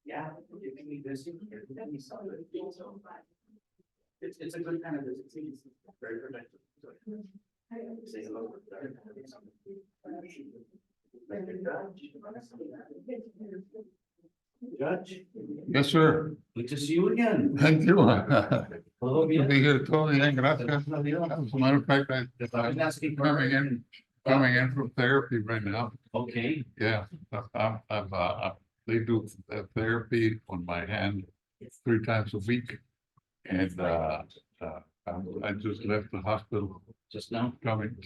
Yeah, keeping me busy. It's a good kind of visit. It's very productive. Say hello. Judge. Yes, sir. Good to see you again. Thank you. Hello, Good to be here, Tony. Gracias. As a matter of fact, I'm coming in from therapy right now. Okay. Yeah, they do therapy on my hand 3 times a week. And I just left the hospital Just now. coming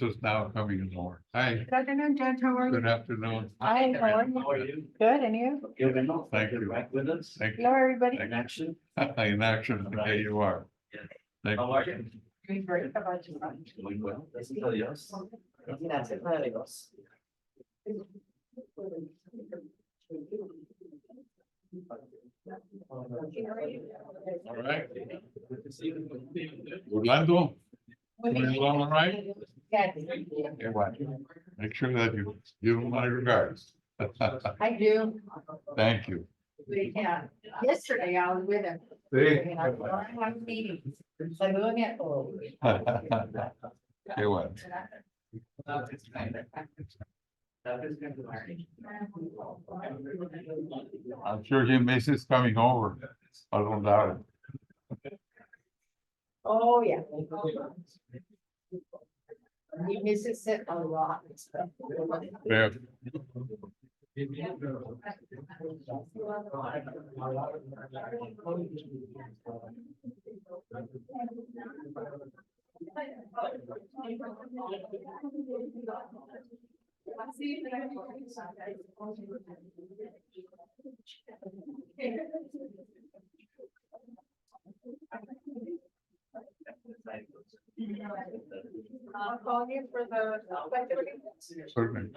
in more. Hi, Good afternoon, Judge. How are good you? afternoon. Hi, how are How are you? you? Good, and you? Thank you. Back with us. Thank you. Hello, everybody. In action. In action, there you are. Yeah. Thank How you. are you? Doing great. How about you? Doing well. Gracias a Dios. Gracias a Dios. All right. Good to see you. Orlando, doing all right? Yes, Okay, well, make sure that you give them my regards. I do. Thank you. Yeah, yesterday I was with him. Sí. And I have meetings. Saludame a todos. Qué bueno. I'm sure he misses coming over. I don't doubt it. Oh, yeah. He misses it a lot. Yeah. I'll call you for the. Certainly.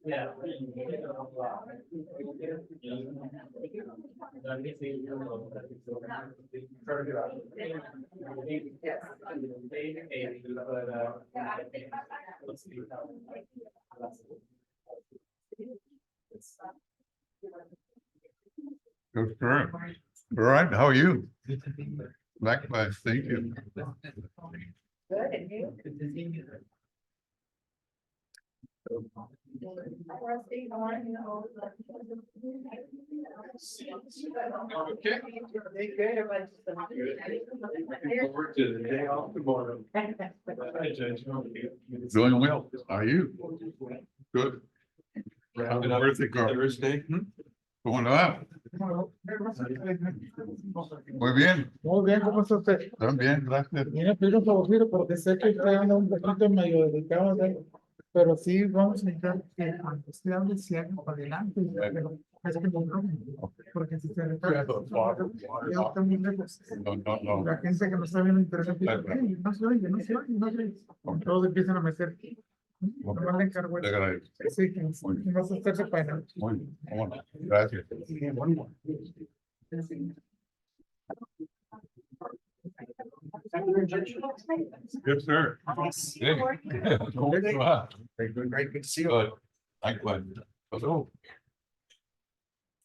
Yeah. Good, correct. All right, how are you? Likewise, thank you. Good, and you? Rusty, I want to know. Forward to the day off tomorrow. Doing well, are you? Good. Happy birthday, Carl. Thursday. ¿Cómo le va? Muy bien, Muy bien, ¿cómo está usted? también, gracias. Mira, pido un favorcito porque sé que usted anda un poquito medio dedicado a eso, pero sí vamos a necesitar que usted hable si haga para adelante, pero es que no, porque si se retrasa, ya está muy lejos. No. La gente que no está viendo internet dice, "Hey, no se oye, no se oye, no se oye". Todos empiezan a meter. Nomás le encargo Le eso. agradezco. Sí, que no se esté separando. Muy bien, bueno, gracias. Good, sir. Hey. ¿Cómo te va? Great, good to see you. Good. Likewise. Hello.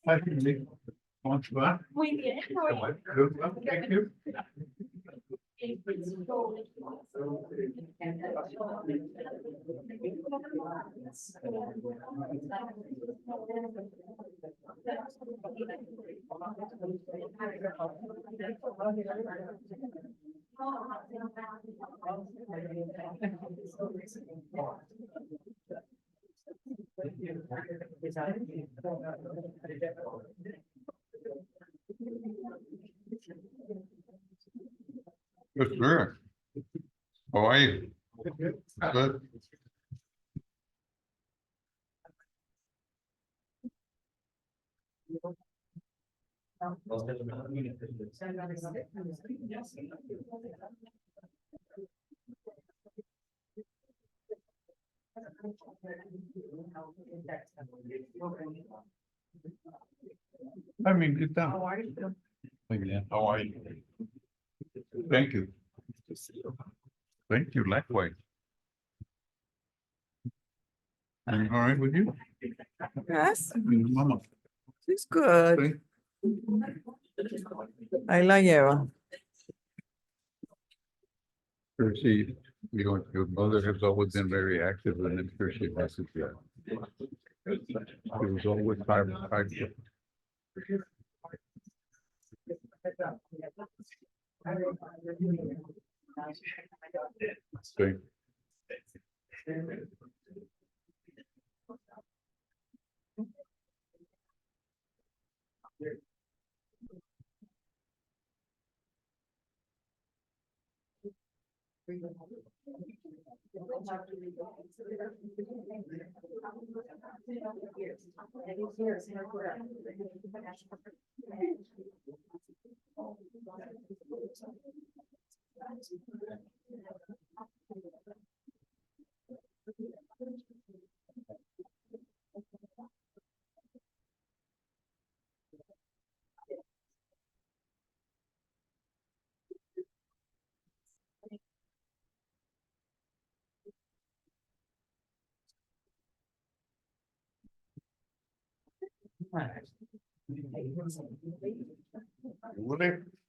Hi, Cindy. ¿Cómo te va? Muy bien. Good, well, thank you. Good, sir. How are you? Good. I mean, get down. How are you? How are you? Thank you. Thank you, likewise. And all right with you? Yes, Mama. she's good. Thank- Ahí la lleva. Percy, your mother has always been very active and I'm sure she misses you. She was always time. Thank you.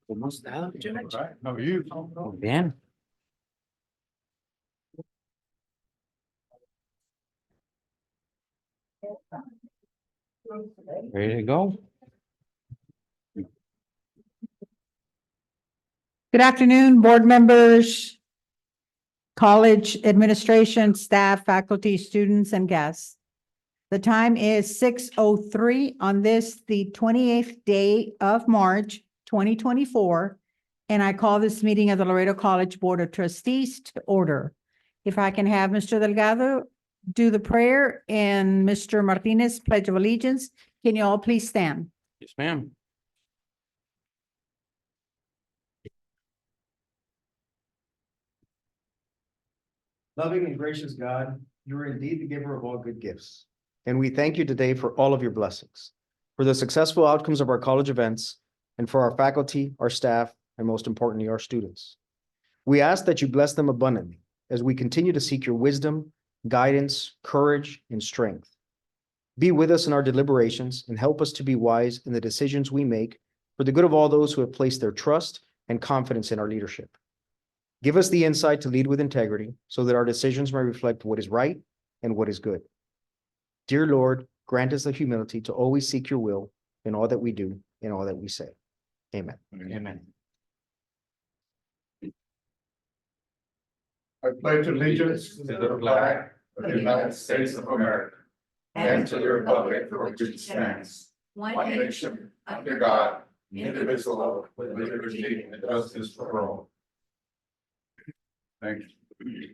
¿Cómo está, muchacho? Right, how are you? Bien. Ready to go? Good afternoon, board members, college administration, staff, faculty, students, and guests. The time is 6:03 on this, the 28th day of March, 2024. And I call this meeting of the Laredo College Board of Trustees to order. If I can have Mr. Delgado do the prayer and Mr. Martinez pledge of allegiance, can you all please stand? Yes, ma'am. Loving and gracious God, you are indeed the giver of all good gifts. And we thank you today for all of your blessings, for the successful outcomes of our college events, and for our faculty, our staff, and most importantly, our students. We ask that you bless them abundantly as we continue to seek your wisdom, guidance, courage, and strength. Be with us in our deliberations and help us to be wise in the decisions we make for the good of all those who have placed their trust and confidence in our leadership. Give us the insight to lead with integrity so that our decisions may reflect what is right and what is good. Dear Lord, grant us the humility to always seek your will in all that we do and all that we say. Amen. Amen. I pledge allegiance to the flag of the United States of America and to the republic for which it stands, one nation, under God, indivisible, with liberty and justice for all. Thank you.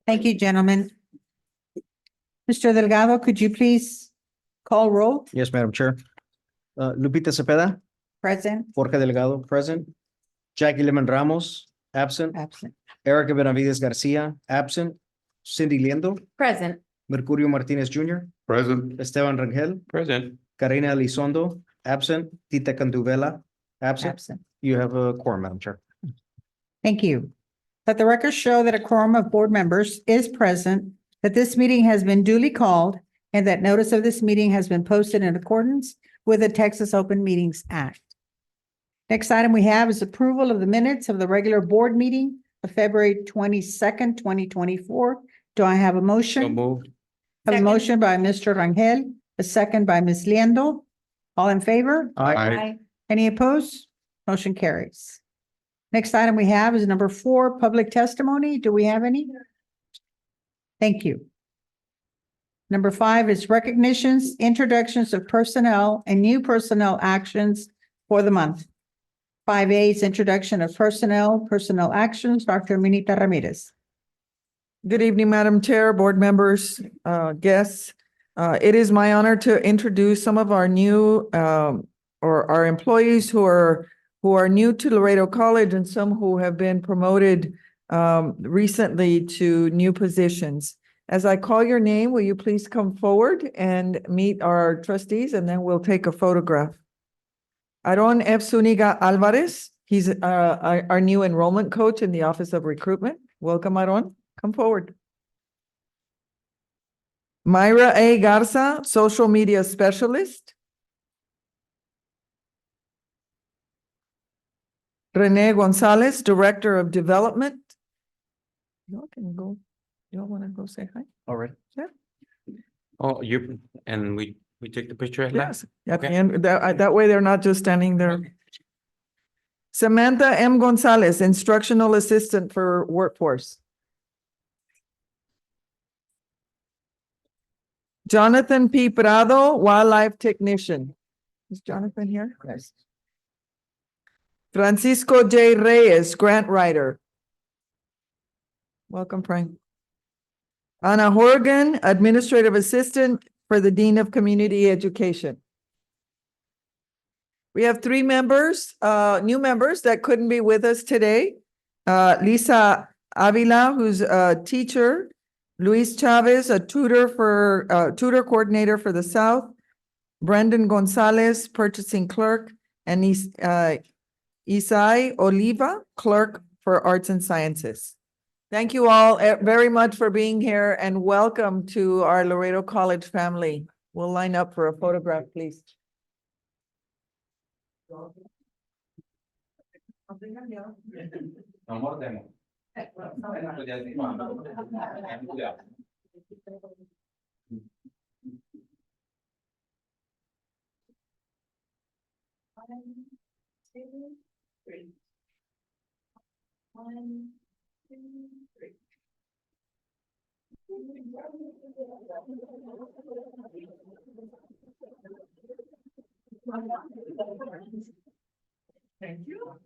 Thank you, gentlemen. Mr. Delgado, could you please call roll? Yes, Madam Chair. Lupita Cepeda, Present, Jorge Delgado, present. Jackie Lemon Ramos, absent. absent. Erica Benavides Garcia, absent. Cindy Liendo, Present. Mercurio Martinez Jr., Present. Esteban Rangel, Present. Karina Elizondo, absent. Tita Canduvela, absent. Absent. You have a quorum, Madam Chair. Thank you. Let the records show that a quorum of board members is present, that this meeting has been duly called, and that notice of this meeting has been posted in accordance with the Texas Open Meetings Act. Next item we have is approval of the minutes of the regular board meeting of February 22nd, 2024. Do I have a So motion? moved. A Second. motion by Mr. Rangel, a second by Ms. Liendo. All in favor? Aye. Any opposed? Motion carries. Next item we have is number 4, public testimony. Do we have any? Thank you. Number 5 is recognitions, introductions of personnel and new personnel actions for the month. 5A is introduction of personnel actions. Dr. Minita Ramirez. Good evening, Madam Chair, board members, guests. It is my honor to introduce some of our new or our employees who are new to Laredo College and some who have been promoted recently to new positions. As I call your name, will you please come forward and meet our trustees, and then we'll take a photograph. Aaron F. Zuniga Alvarez, he's our new enrollment coach in the Office of Recruitment. Welcome, Aaron. Come forward. Myra A. Garza, social media specialist. Rene Gonzalez, Director of Development. Y'all can go. Y'all want to go say hi? All right. Yeah. Oh, we take the picture at last? Yes, at the Okay. end, that way they're not just standing there. Samantha M. Gonzalez, Instructional Assistant for Workforce. Jonathan P. Prado, Wildlife Technician. Is Jonathan here? Yes. Francisco J. Reyes, Grant Writer. Welcome, Frank. Ana Horgan, Administrative Assistant for the Dean of Community Education. We have 3 members, new members that couldn't be with us today. Lisa Avila, who's a teacher. Luis Chavez, a tutor coordinator for the South. Brendan Gonzalez, purchasing clerk, and Isai Oliva, clerk for Arts and Sciences. Thank you all very much for being here, and welcome to our Laredo College family. We'll line up for a photograph, please. Thank you.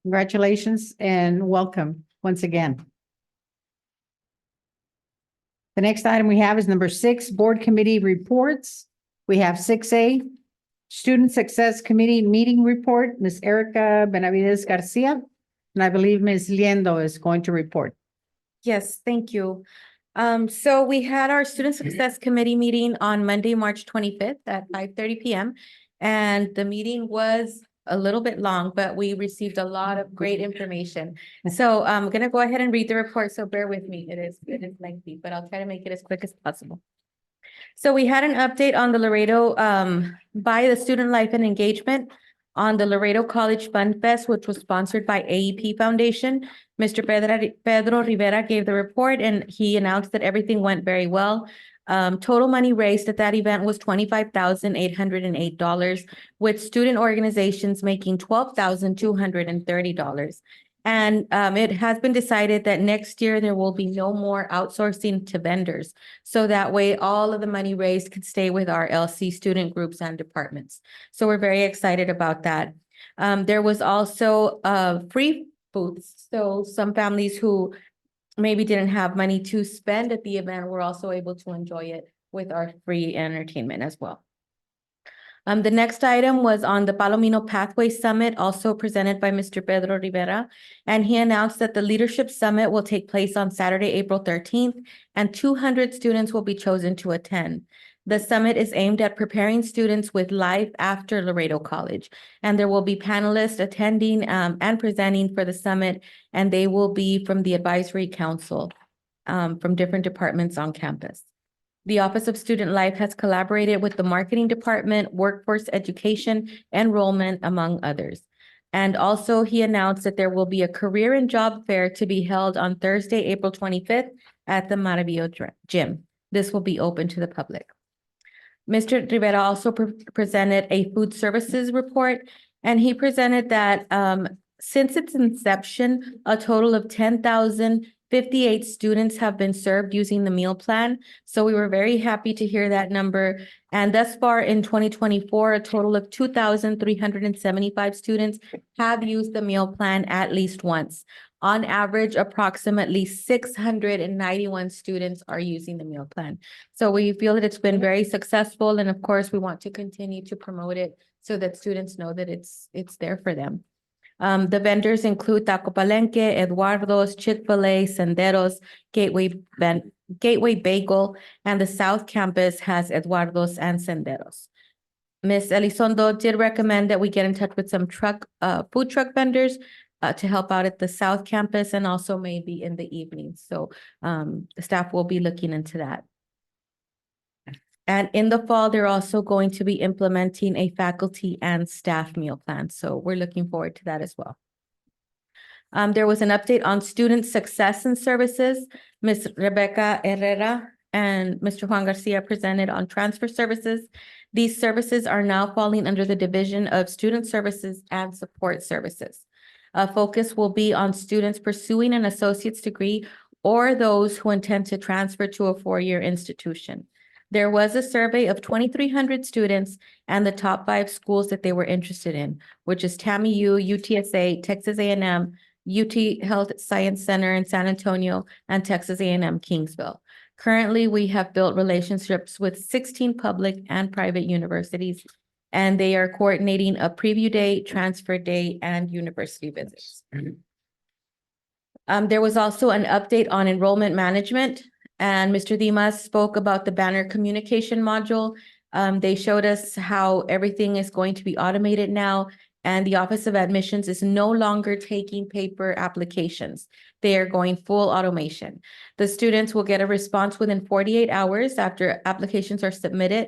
Congratulations and welcome once again. The next item we have is number 6, board committee reports. We have 6A, Student Success Committee meeting report, Ms. Erica Benavides Garcia, and I believe Ms. Liendo is going to report. Yes, thank you. So we had our Student Success Committee meeting on Monday, March 25th at 5:30 p.m. And the meeting was a little bit long, but we received a lot of great information. So I'm gonna go ahead and read the report, so bear with me. It is lengthy, but I'll try to make it as quick as possible. So we had an update on the Laredo, by the Student Life and Engagement on the Laredo College Fun Fest, which was sponsored by AEP Foundation. Mr. Pedro Rivera gave the report, and he announced that everything went very well. Total money raised at that event was $25,808, with student organizations making $12,230. And it has been decided that next year there will be no more outsourcing to vendors. So that way, all of the money raised can stay with our LC student groups and departments. So we're very excited about that. There was also free booths. So some families who maybe didn't have money to spend at the event were also able to enjoy it with our free entertainment as well. The next item was on the Palomino Pathway Summit, also presented by Mr. Pedro Rivera. And he announced that the Leadership Summit will take place on Saturday, April 13th, and 200 students will be chosen to attend. The summit is aimed at preparing students with life after Laredo College. And there will be panelists attending and presenting for the summit, and they will be from the advisory council from different departments on campus. The Office of Student Life has collaborated with the marketing department, workforce education, enrollment, among others. And also he announced that there will be a career and job fair to be held on Thursday, April 25th at the Maravillo Gym. This will be open to the public. Mr. Rivera also presented a food services report, and he presented that since its inception, a total of 10,058 students have been served using the meal plan. So we were very happy to hear that number. And thus far in 2024, a total of 2,375 students have used the meal plan at least once. On average, approximately 691 students are using the meal plan. So we feel that it's been very successful, and of course, we want to continue to promote it so that students know that it's there for them. The vendors include Taco Palenque, Eduardo's, Chick-fil-A, Senderos, Gateway Bagel, and the South Campus has Eduardo's and Senderos. Ms. Elizondo did recommend that we get in touch with some food truck vendors to help out at the South Campus and also maybe in the evenings. So the staff will be looking into that. And in the fall, they're also going to be implementing a faculty and staff meal plan. So we're looking forward to that as well. There was an update on student success and services. Ms. Rebecca Herrera and Mr. Juan Garcia presented on transfer services. These services are now falling under the Division of Student Services and Support Services. A focus will be on students pursuing an associate's degree or those who intend to transfer to a four-year institution. There was a survey of 2,300 students and the top 5 schools that they were interested in, which is TAMU, UTSA, Texas A&M, UT Health Science Center in San Antonio, and Texas A&M Kingsville. Currently, we have built relationships with 16 public and private universities, and they are coordinating a preview day, transfer day, and university visits. There was also an update on enrollment management, and Mr. Dimas spoke about the banner communication module. They showed us how everything is going to be automated now, and the Office of Admissions is no longer taking paper applications. They are going full automation. The students will get a response within 48 hours after applications are submitted.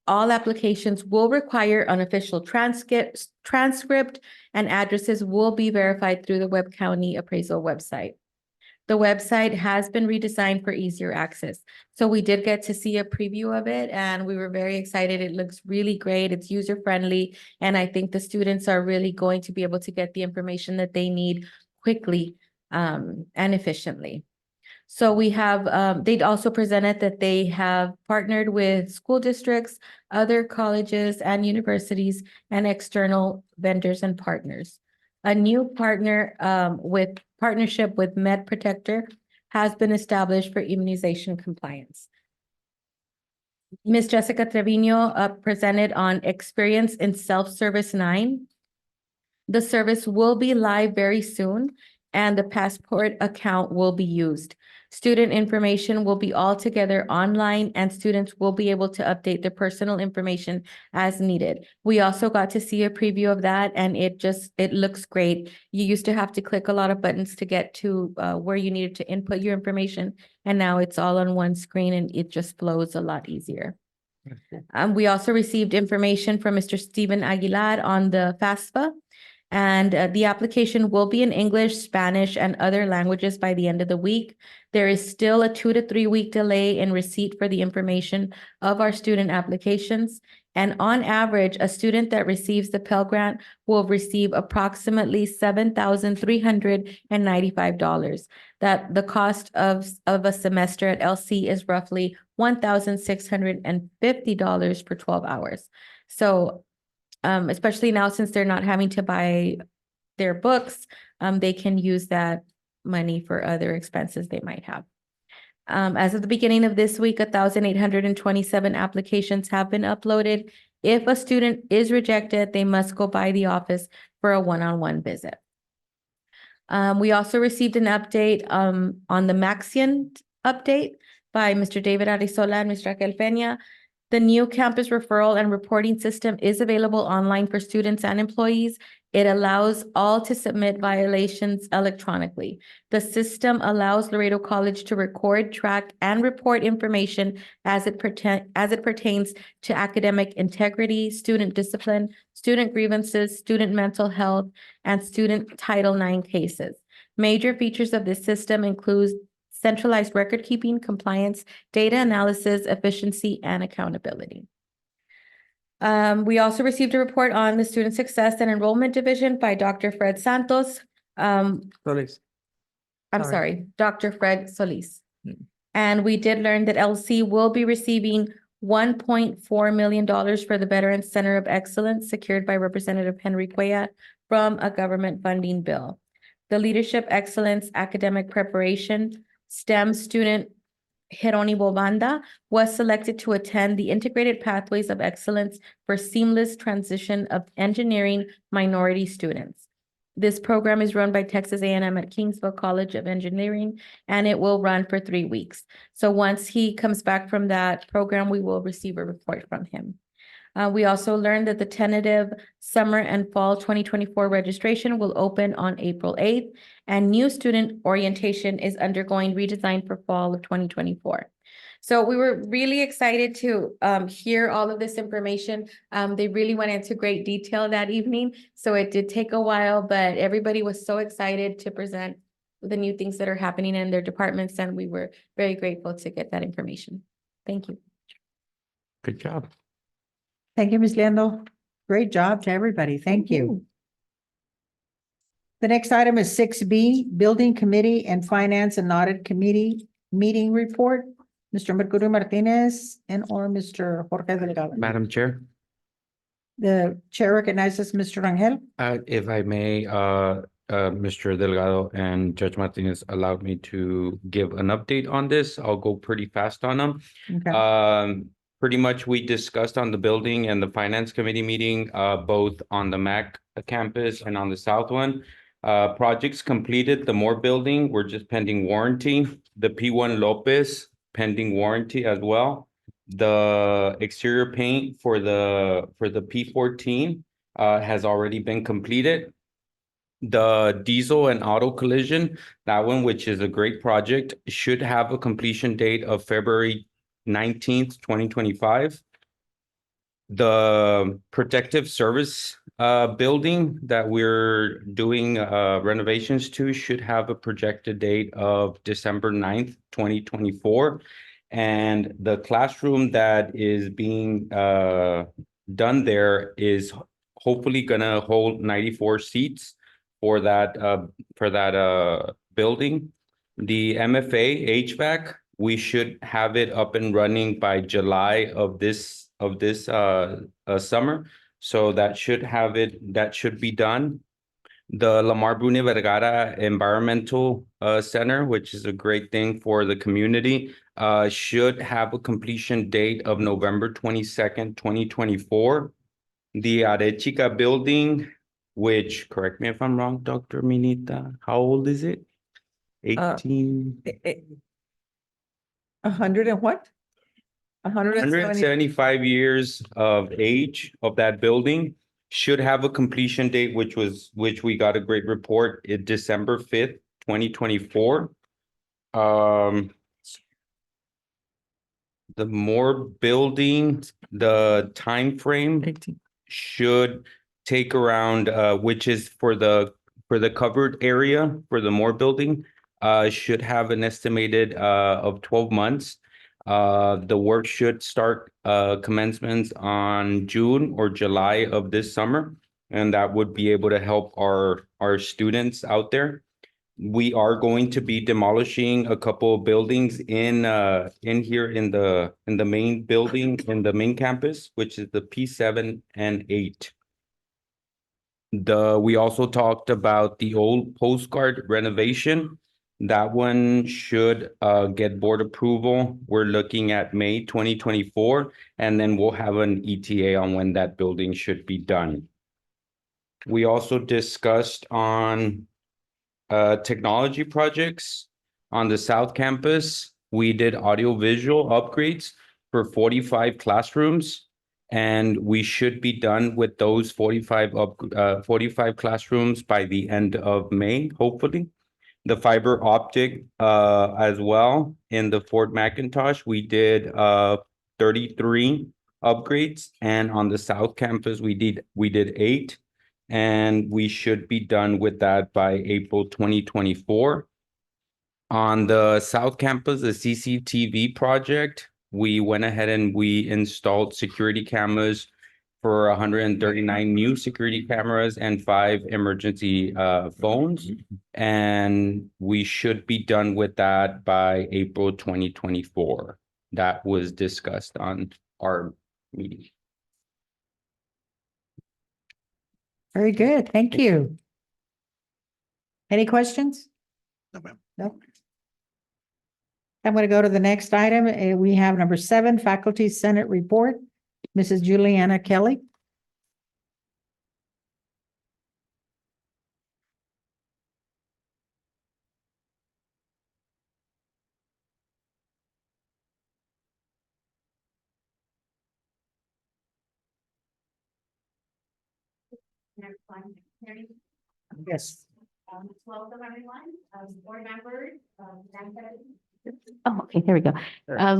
All applications will require an official transcript, and addresses will be verified through the Webb County Appraisal website. The website has been redesigned for easier access. So we did get to see a preview of it, and we were very excited. It looks really great. It's user-friendly, and I think the students are really going to be able to get the information that they need quickly and efficiently. So we have, they'd also presented that they have partnered with school districts, other colleges and universities, and external vendors and partners. A new partnership with Med Protector has been established for immunization compliance. Ms. Jessica Trevino presented on Experience in Self-Service 9. The service will be live very soon, and the passport account will be used. Student information will be all together online, and students will be able to update their personal information as needed. We also got to see a preview of that, and it looks great. You used to have to click a lot of buttons to get to where you needed to input your information, and now it's all on one screen, and it just flows a lot easier. We also received information from Mr. Steven Aguilar on the FAFSA. And the application will be in English, Spanish, and other languages by the end of the week. There is still a 2 to 3 week delay in receipt for the information of our student applications. And on average, a student that receives the Pell Grant will receive approximately $7,395. That the cost of a semester at LC is roughly $1,650 per 12 hours. So especially now, since they're not having to buy their books, they can use that money for other expenses they might have. As of the beginning of this week, 1,827 applications have been uploaded. If a student is rejected, they must go by the office for a one-on-one visit. We also received an update on the Maxian update by Mr. David Arizola and Ms. Raquel Peña. The new campus referral and reporting system is available online for students and employees. It allows all to submit violations electronically. The system allows Laredo College to record, track, and report information as it pertains to academic integrity, student discipline, student grievances, student mental health, and student Title IX cases. Major features of this system include centralized record keeping, compliance, data analysis, efficiency, and accountability. We also received a report on the Student Success and Enrollment Division by Dr. Fred Santos. I'm sorry, Dr. Fred Solis. And we did learn that LC will be receiving $1.4 million for the Veterans Center of Excellence secured by Representative Henry Cuellar from a government funding bill. The Leadership Excellence Academic Preparation STEM student Jeronimo Banda was selected to attend the Integrated Pathways of Excellence for Seamless Transition of Engineering Minority Students. This program is run by Texas A&M at Kingsville College of Engineering, and it will run for 3 weeks. So once he comes back from that program, we will receive a report from him. We also learned that the tentative summer and fall 2024 registration will open on April 8th, and new student orientation is undergoing redesign for fall of 2024. So we were really excited to hear all of this information. They really went into great detail that evening, so it did take a while, but everybody was so excited to present the new things that are happening in their departments, and we were very grateful to get that information. Thank you. Good job. Thank you, Ms. Leandro. Great job to everybody. Thank you. The next item is 6B, Building Committee and Finance and Audit Committee Meeting Report. Mr. Mercurio Martinez and or Mr. Jorge Delgado. Madam Chair, The chair recognizes Mr. Rangel. if I may, Mr. Delgado and Judge Martinez allowed me to give an update on this. I'll go pretty fast on them. Okay. Pretty much we discussed on the building and the finance committee meeting, both on the MAC campus and on the south one. Projects completed, the Moore building, we're just pending warranty. The P1 Lopez pending warranty as well. The exterior paint for the P14 has already been completed. The diesel and auto collision, that one, which is a great project, should have a completion date of February 19th, 2025. The protective service building that we're doing renovations to should have a projected date of December 9th, 2024. And the classroom that is being done there is hopefully gonna hold 94 seats for that building. The MFA HVAC, we should have it up and running by July of this summer. So that should be done. The Lamar Brune Vergara Environmental Center, which is a great thing for the community, should have a completion date of November 22nd, 2024. The Arechica building, which, correct me if I'm wrong, Dr. Minita, how old is it? 18. 100 and what? 170. 175 years of age of that building, should have a completion date, which we got a great report in December 5th, 2024. The Moore building, the time frame 18. should take around, which is for the covered area for the Moore building, should have an estimated of 12 months. The work should start commencements on June or July of this summer, and that would be able to help our students out there. We are going to be demolishing a couple of buildings in here in the main building, in the main campus, which is the P7 and 8. We also talked about the old postcard renovation. That one should get board approval. We're looking at May 2024, and then we'll have an ETA on when that building should be done. We also discussed on technology projects on the South Campus. We did audiovisual upgrades for 45 classrooms. And we should be done with those 45 classrooms by the end of May, hopefully. The fiber optic as well in the Fort McIntosh, we did 33 upgrades, and on the South Campus, we did 8, and we should be done with that by April 2024. On the South Campus, the CCTV project, we went ahead and we installed security cameras for 139 new security cameras and 5 emergency phones. And we should be done with that by April 2024. That was discussed on our meeting. Very good. Thank you. Any questions? No, ma'am. No. I'm going to go to the next item. We have number 7, Faculty Senate Report. Mrs. Juliana Kelly. Yes. Welcome, everyone, board members, oh, okay, there we go.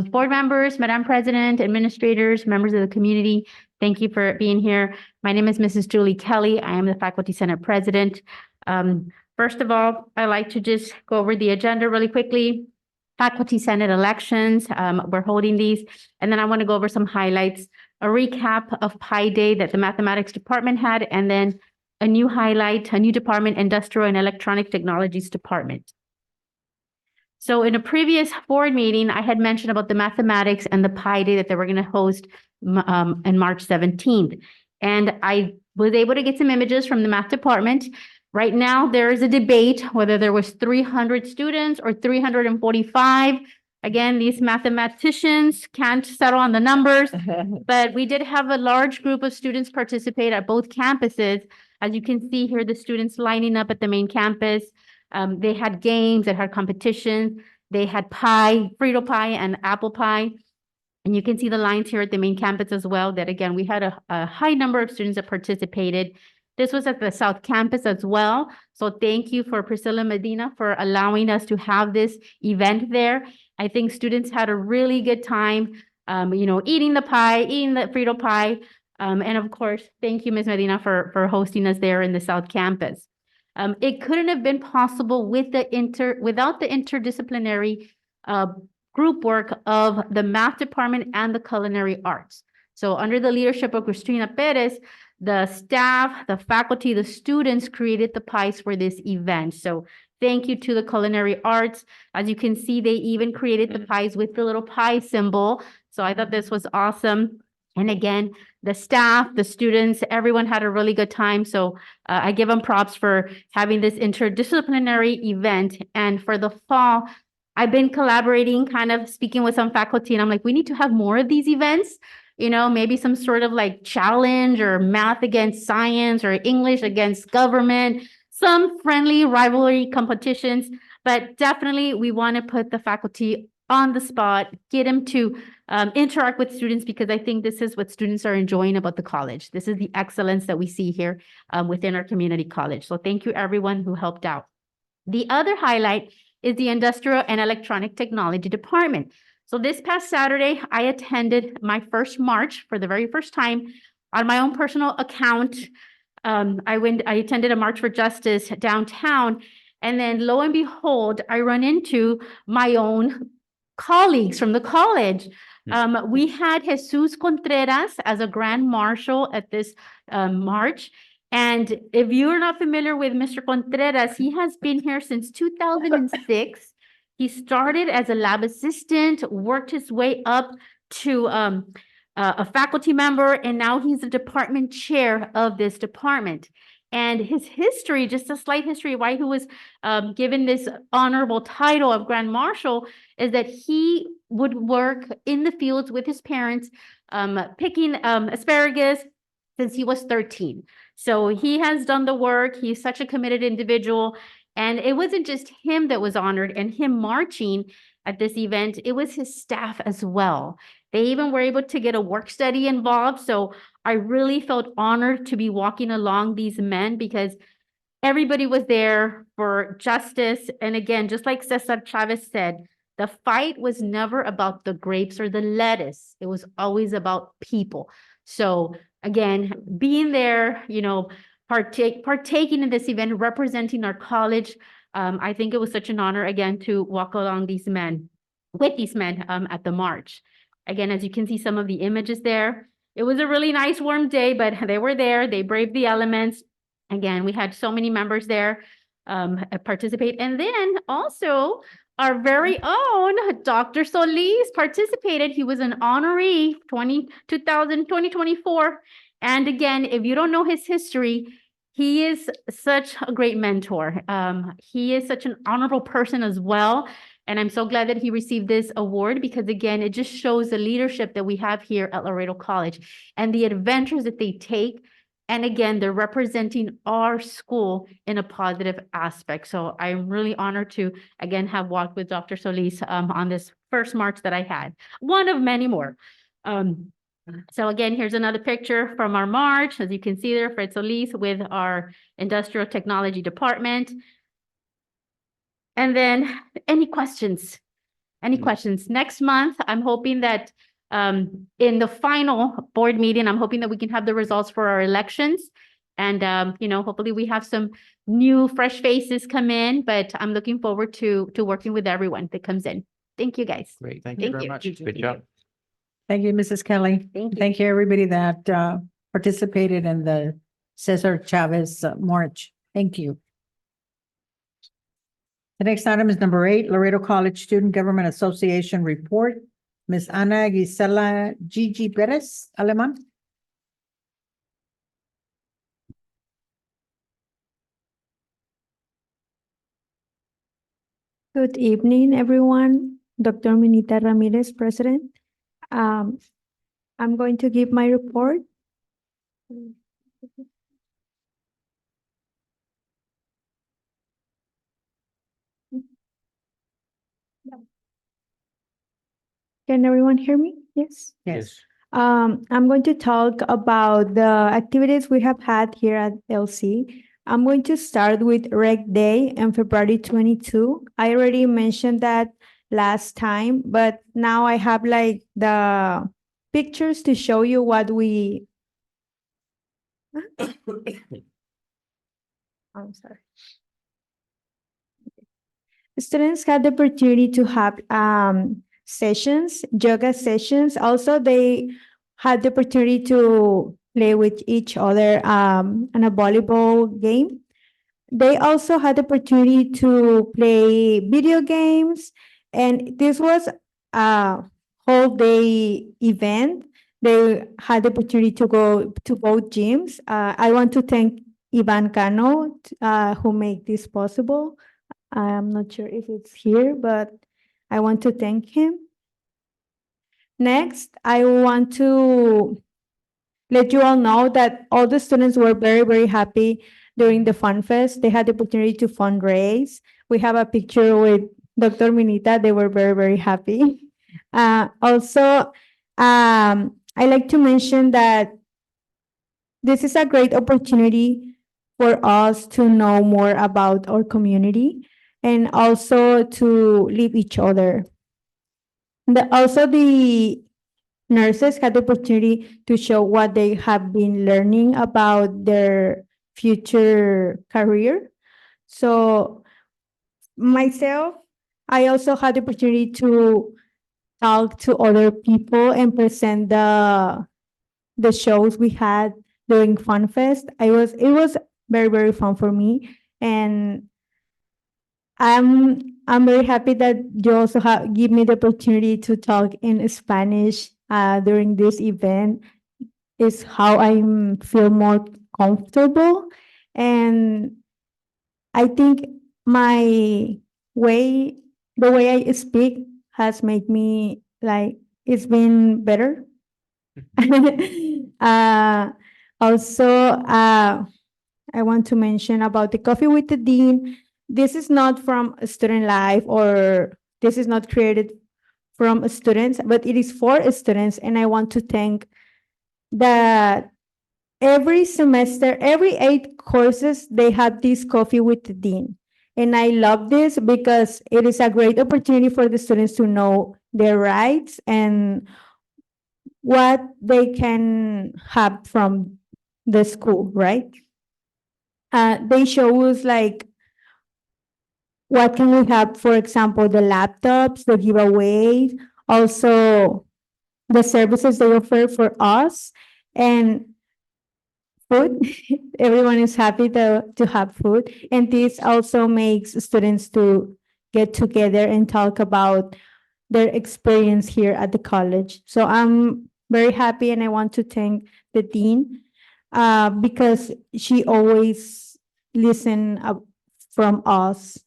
Board members, Madam President, administrators, members of the community, thank you for being here. My name is Mrs. Julie Kelly. I am the Faculty Senate President. First of all, I'd like to just go over the agenda really quickly. Faculty Senate elections, we're holding these, and then I want to go over some highlights, a recap of Pi Day that the Mathematics Department had, and then a new highlight, a new department, Industrial and Electronic Technologies Department. So in a previous board meeting, I had mentioned about the mathematics and the Pi Day that they were going to host on March 17th. And I was able to get some images from the math department. Right now, there is a debate whether there was 300 students or 345. Again, these mathematicians can't settle on the numbers, but we did have a large group of students participate at both campuses. As you can see here, the students lining up at the main campus. They had games, they had competitions, they had pie, Frito pie and apple pie. And you can see the lines here at the main campus as well, that again, we had a high number of students that participated. This was at the South Campus as well. So thank you for Priscilla Medina for allowing us to have this event there. I think students had a really good time, eating the pie, eating the Frito pie. And of course, thank you, Ms. Medina, for hosting us there in the South Campus. It couldn't have been possible without the interdisciplinary group work of the math department and the culinary arts. So under the leadership of Cristina Perez, the staff, the faculty, the students created the pies for this event. So thank you to the culinary arts. As you can see, they even created the pies with the little pie symbol. So I thought this was awesome. And again, the staff, the students, everyone had a really good time. So I give them props for having this interdisciplinary event. And for the fall, I've been collaborating, kind of speaking with some faculty, and I'm like, we need to have more of these events, maybe some sort of like challenge or math against science or English against government, some friendly rivalry competitions, but definitely we want to put the faculty on the spot, get them to interact with students, because I think this is what students are enjoying about the college. This is the excellence that we see here within our community college. So thank you everyone who helped out. The other highlight is the Industrial and Electronic Technology Department. So this past Saturday, I attended my first march for the very first time on my own personal account. I attended a March for Justice downtown, and then lo and behold, I run into my own colleagues from the college. We had Jesus Contreras as a Grand Marshal at this march. And if you're not familiar with Mr. Contreras, he has been here since 2006. He started as a lab assistant, worked his way up to a faculty member, and now he's the department chair of this department. And his history, just a slight history, why he was given this honorable title of Grand Marshal, is that he would work in the fields with his parents, picking asparagus since he was 13. So he has done the work. He's such a committed individual. And it wasn't just him that was honored and him marching at this event. It was his staff as well. They even were able to get a work study involved. So I really felt honored to be walking along these men because everybody was there for justice. And again, just like Cesar Chavez said, the fight was never about the grapes or the lettuce. It was always about people. So again, being there, partaking in this event, representing our college, I think it was such an honor again to walk along with these men at the march. Again, as you can see some of the images there, it was a really nice warm day, but they were there, they braved the elements. Again, we had so many members there participate. And then also our very own Dr. Solis participated. He was an honoree 2024. And again, if you don't know his history, he is such a great mentor. He is such an honorable person as well. And I'm so glad that he received this award because again, it just shows the leadership that we have here at Laredo College and the adventures that they take. And again, they're representing our school in a positive aspect. So I'm really honored to, again, have walked with Dr. Solis on this first march that I had, one of many more. So again, here's another picture from our march. As you can see there, Fred Solis with our Industrial Technology Department. And then any questions? Any questions? Next month, I'm hoping that in the final board meeting, I'm hoping that we can have the results for our elections. And, hopefully we have some new fresh faces come in, but I'm looking forward to working with everyone that comes in. Thank you, guys. Great. Thank you Thank very you. much. Good job. Thank you, Mrs. Kelly. Thank you. Thank you, everybody that participated in the Cesar Chavez March. Thank you. The next item is number 8, Laredo College Student Government Association Report. Ms. Ana Gisela Gigi Perez Aleman. Good evening, everyone. Dr. Minita Ramirez, President. I'm going to give my report. Can everyone hear me? Yes. Yes. I'm going to talk about the activities we have had here at LC. I'm going to start with Rec Day on February 22. I already mentioned that last time, but now I have like the pictures to show you what we. I'm sorry. Students had the opportunity to have sessions, yoga sessions. Also, they had the opportunity to play with each other in a volleyball game. They also had the opportunity to play video games, and this was a whole day event. They had the opportunity to go to both gyms. I want to thank Ivan Cano, who made this possible. I'm not sure if it's here, but I want to thank him. Next, I want to let you all know that all the students were very, very happy during the Fun Fest. They had the opportunity to fundraise. We have a picture with Dr. Minita. They were very, very happy. Also, I like to mention that this is a great opportunity for us to know more about our community and also to live each other. Also, the nurses had the opportunity to show what they have been learning about their future career. So myself, I also had the opportunity to talk to other people and present the shows we had during Fun Fest. It was very, very fun for me. And I'm very happy that you also give me the opportunity to talk in Spanish during this event. Is how I feel more comfortable, and I think the way I speak has made me like it's been better. Also, I want to mention about the Coffee with the Dean. This is not from Student Life, or this is not created from students, but it is for students. And I want to thank that every semester, every 8 courses, they have this coffee with the dean. And I love this because it is a great opportunity for the students to know their rights and what they can have from the school, right? They show us like what can we have, for example, the laptops, the giveaways, also the services they offer for us, and food. Everyone is happy to have food. And this also makes students to get together and talk about their experience here at the college. So I'm very happy and I want to thank the dean because she always listen from us.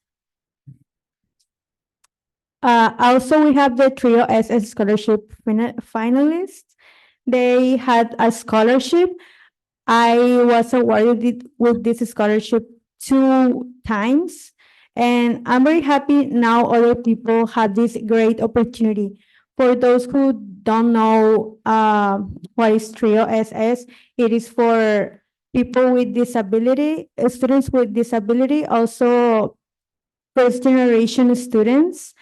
Also, we have the Trio SS Scholarship finalists. They had a scholarship. I was awarded with this scholarship 2 times, and I'm very happy now other people have this great opportunity. For those who don't know what is Trio SS, it is for people with disability, students with disability, also first generation students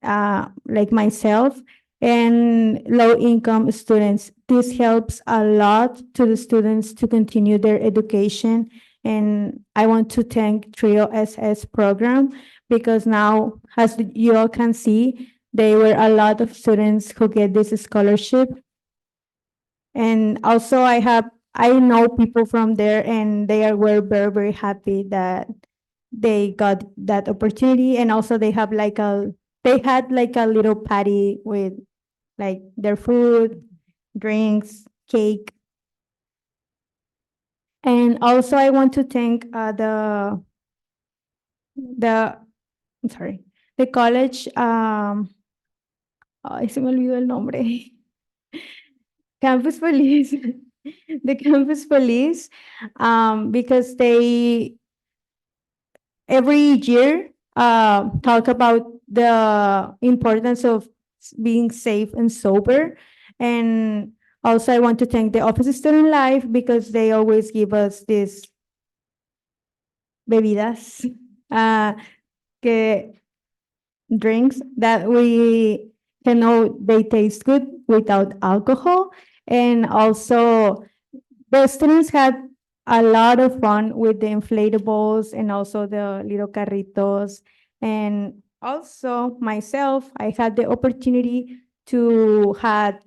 like myself, and low income students. This helps a lot to the students to continue their education. And I want to thank Trio SS program because now, as you all can see, there were a lot of students who get this scholarship. And also I know people from there and were very, very happy that they got that opportunity. And also they had like a little party with like their food, drinks, cake. And also I want to thank I'm sorry, the college, ay, se me olvidó el nombre. Campus police, the campus police, because they every year talk about the importance of being safe and sober. And also I want to thank the Office of Student Life because they always give us these bebidas, que drinks that we can know they taste good without alcohol. And also the students had a lot of fun with the inflatables and also the little carritos. And also myself, I had the opportunity to have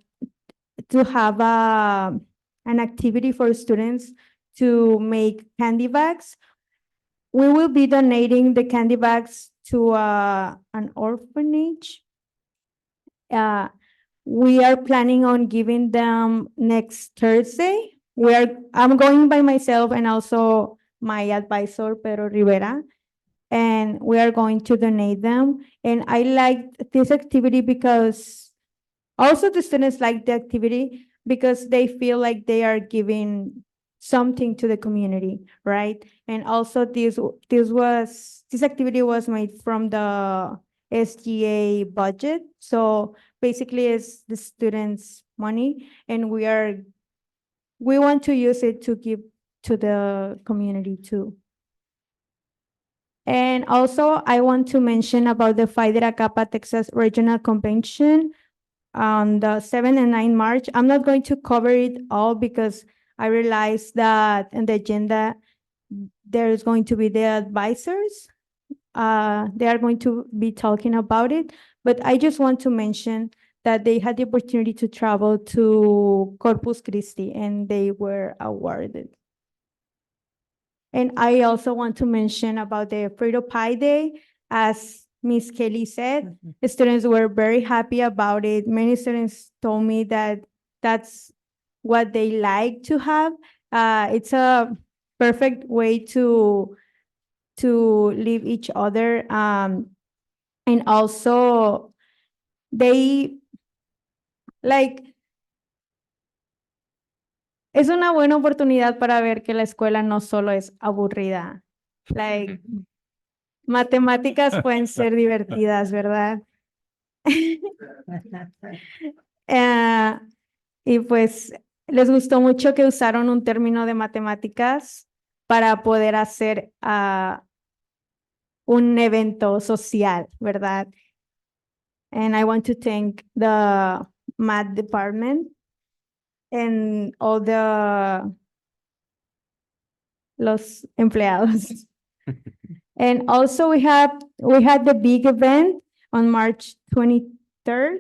an activity for students to make candy bags. We will be donating the candy bags to an orphanage. We are planning on giving them next Thursday. I'm going by myself and also my advisor, Pedro Rivera, and we are going to donate them. And I like this activity because also the students like the activity because they feel like they are giving something to the community, right? And also this activity was made from the SGA budget. So basically it's the students' money and we want to use it to give to the community too. And also I want to mention about the Phi Theta Kappa Texas Regional Convention on the 7 and 9 March. I'm not going to cover it all because I realized that in the agenda, there's going to be the advisors. They are going to be talking about it, but I just want to mention that they had the opportunity to travel to Corpus Christi and they were awarded. And I also want to mention about the Frito Pie Day. As Miss Kelly said, the students were very happy about it. Many students told me that that's what they like to have. It's a perfect way to leave each other. And also they like, es una buena oportunidad para ver que la escuela no solo es aburrida. Like, matemáticas pueden ser divertidas, ¿verdad? Y pues les gustó mucho que usaron un término de matemáticas para poder hacer un evento social, ¿verdad? And I want to thank the math department and all los empleados. And also we had the big event on March 23rd.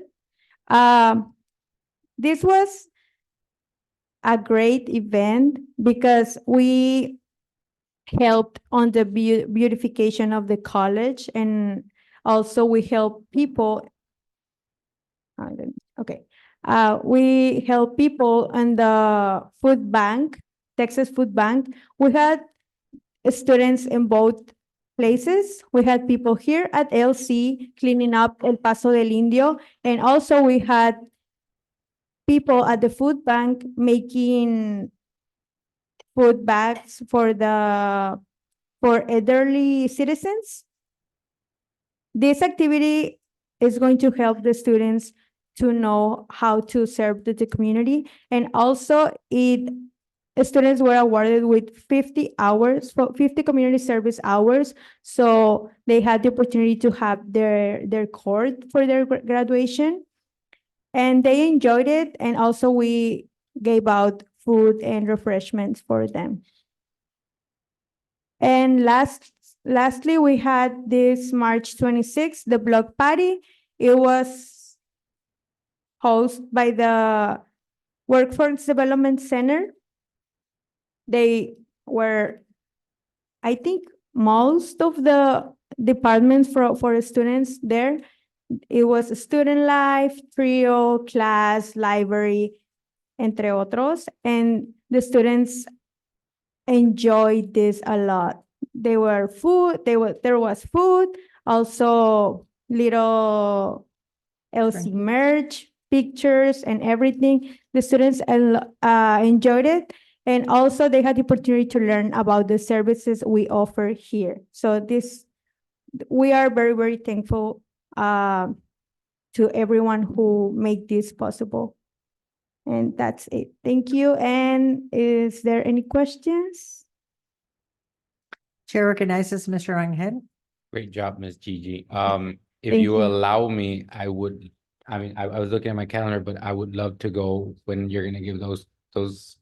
This was a great event because we helped on the beautification of the college, and also we help people. Okay, we help people in the food bank, Texas Food Bank. We had students in both places. We had people here at LC cleaning up El Paso del Indio, and also we had people at the food bank making food bags for elderly citizens. This activity is going to help the students to know how to serve the community, and also students were awarded with 50 hours, 50 community service hours. So they had the opportunity to have their court for their graduation, and they enjoyed it. And also we gave out food and refreshments for them. And lastly, we had this March 26th, the block party. It was hosted by the Workforce Development Center. They were, I think, most of the departments for students there. It was student life, trio, class, library, entre otros. And the students enjoyed this a lot. There was food, also little LC merch, pictures, and everything. The students enjoyed it, and also they had the opportunity to learn about the services we offer here. So we are very, very thankful to everyone who made this possible. And that's it. Thank you. And is there any questions? Chair recognizes Mr. Rangel. Great job, Ms. Gigi. If Thank you you. allow me, I was looking at my calendar, but I would love to go when you're gonna give those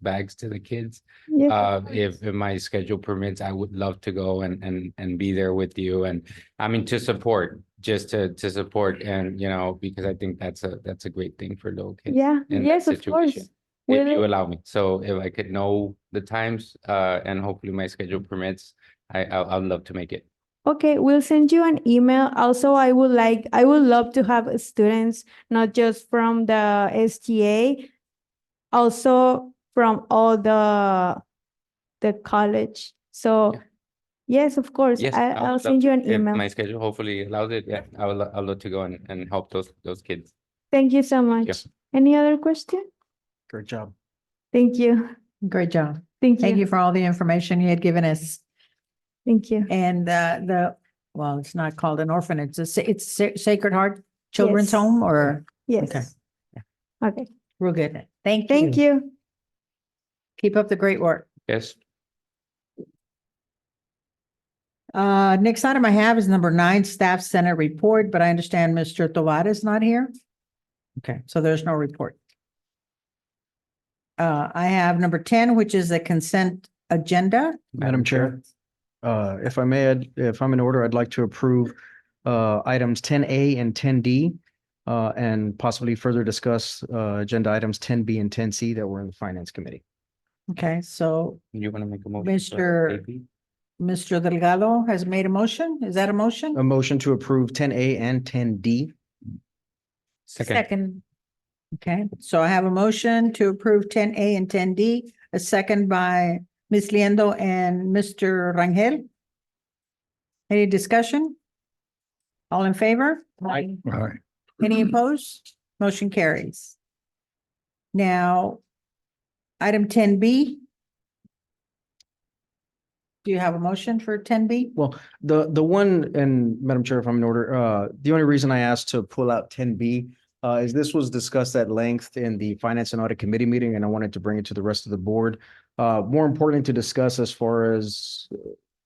bags to the kids. Yeah. If my schedule permits, I would love to go and be there with you, and I mean, to support, just to support, and because I think that's a great thing for little kids. Yeah. in that Yes, of situation, course. If you allow me. So if I could know the times, and hopefully my schedule permits, I'd love to make it. Okay, we'll send you an email. Also, I would love to have students, not just from the STA, also from all the college. So Yeah. yes, of course, Yes, I'll send you an if email. my schedule hopefully allows it. Yeah, I'd love to go and help those kids. Thank you so much. Any other question? Great job. Thank you. Great job. Thank Thank you. you for all the information you had given us. Thank you. And well, it's not called an orphanage. It's Sacred Heart Children's Yes. Home, or? Yes. Okay. Okay. Real good. Thank you. Thank you. Keep up the great work. Yes. Next item I have is number 9, Staff Senate Report, but I understand Mr. Tovar is not here. Okay, so there's no report. I have number 10, which is the consent agenda. Madam Chair, if I may, if I'm in order, I'd like to approve items 10A and 10D, and possibly further discuss agenda items 10B and 10C that were in the Finance Committee. Okay, so You want to make a motion? Mr. Delgado has made a motion. Is that a motion? A motion to approve 10A and 10D. Second. Okay, so I have a motion to approve 10A and 10D, a second by Ms. Liendo and Mr. Rangel. Any discussion? All in favor? Aye. All right. Any opposed? Motion carries. Now, item 10B. Do you have a motion for ten B? Well, the one, and Madam Chair, if I'm in order, the only reason I asked to pull out ten B is this was discussed at length in the Finance and Audit Committee meeting, and I wanted to bring it to the rest of the board. More importantly to discuss as far as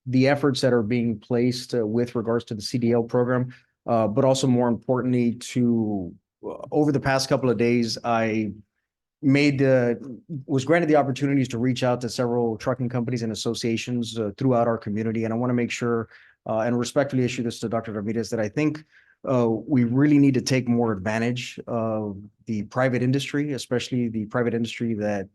the efforts that are being placed with regards to the CDL program, but also more importantly to, over the past couple of days, I was granted the opportunities to reach out to several trucking companies and associations throughout our community. And I want to make sure and respectfully issue this to Dr. Ramirez that I think we really need to take more advantage of the private industry, especially the private industry that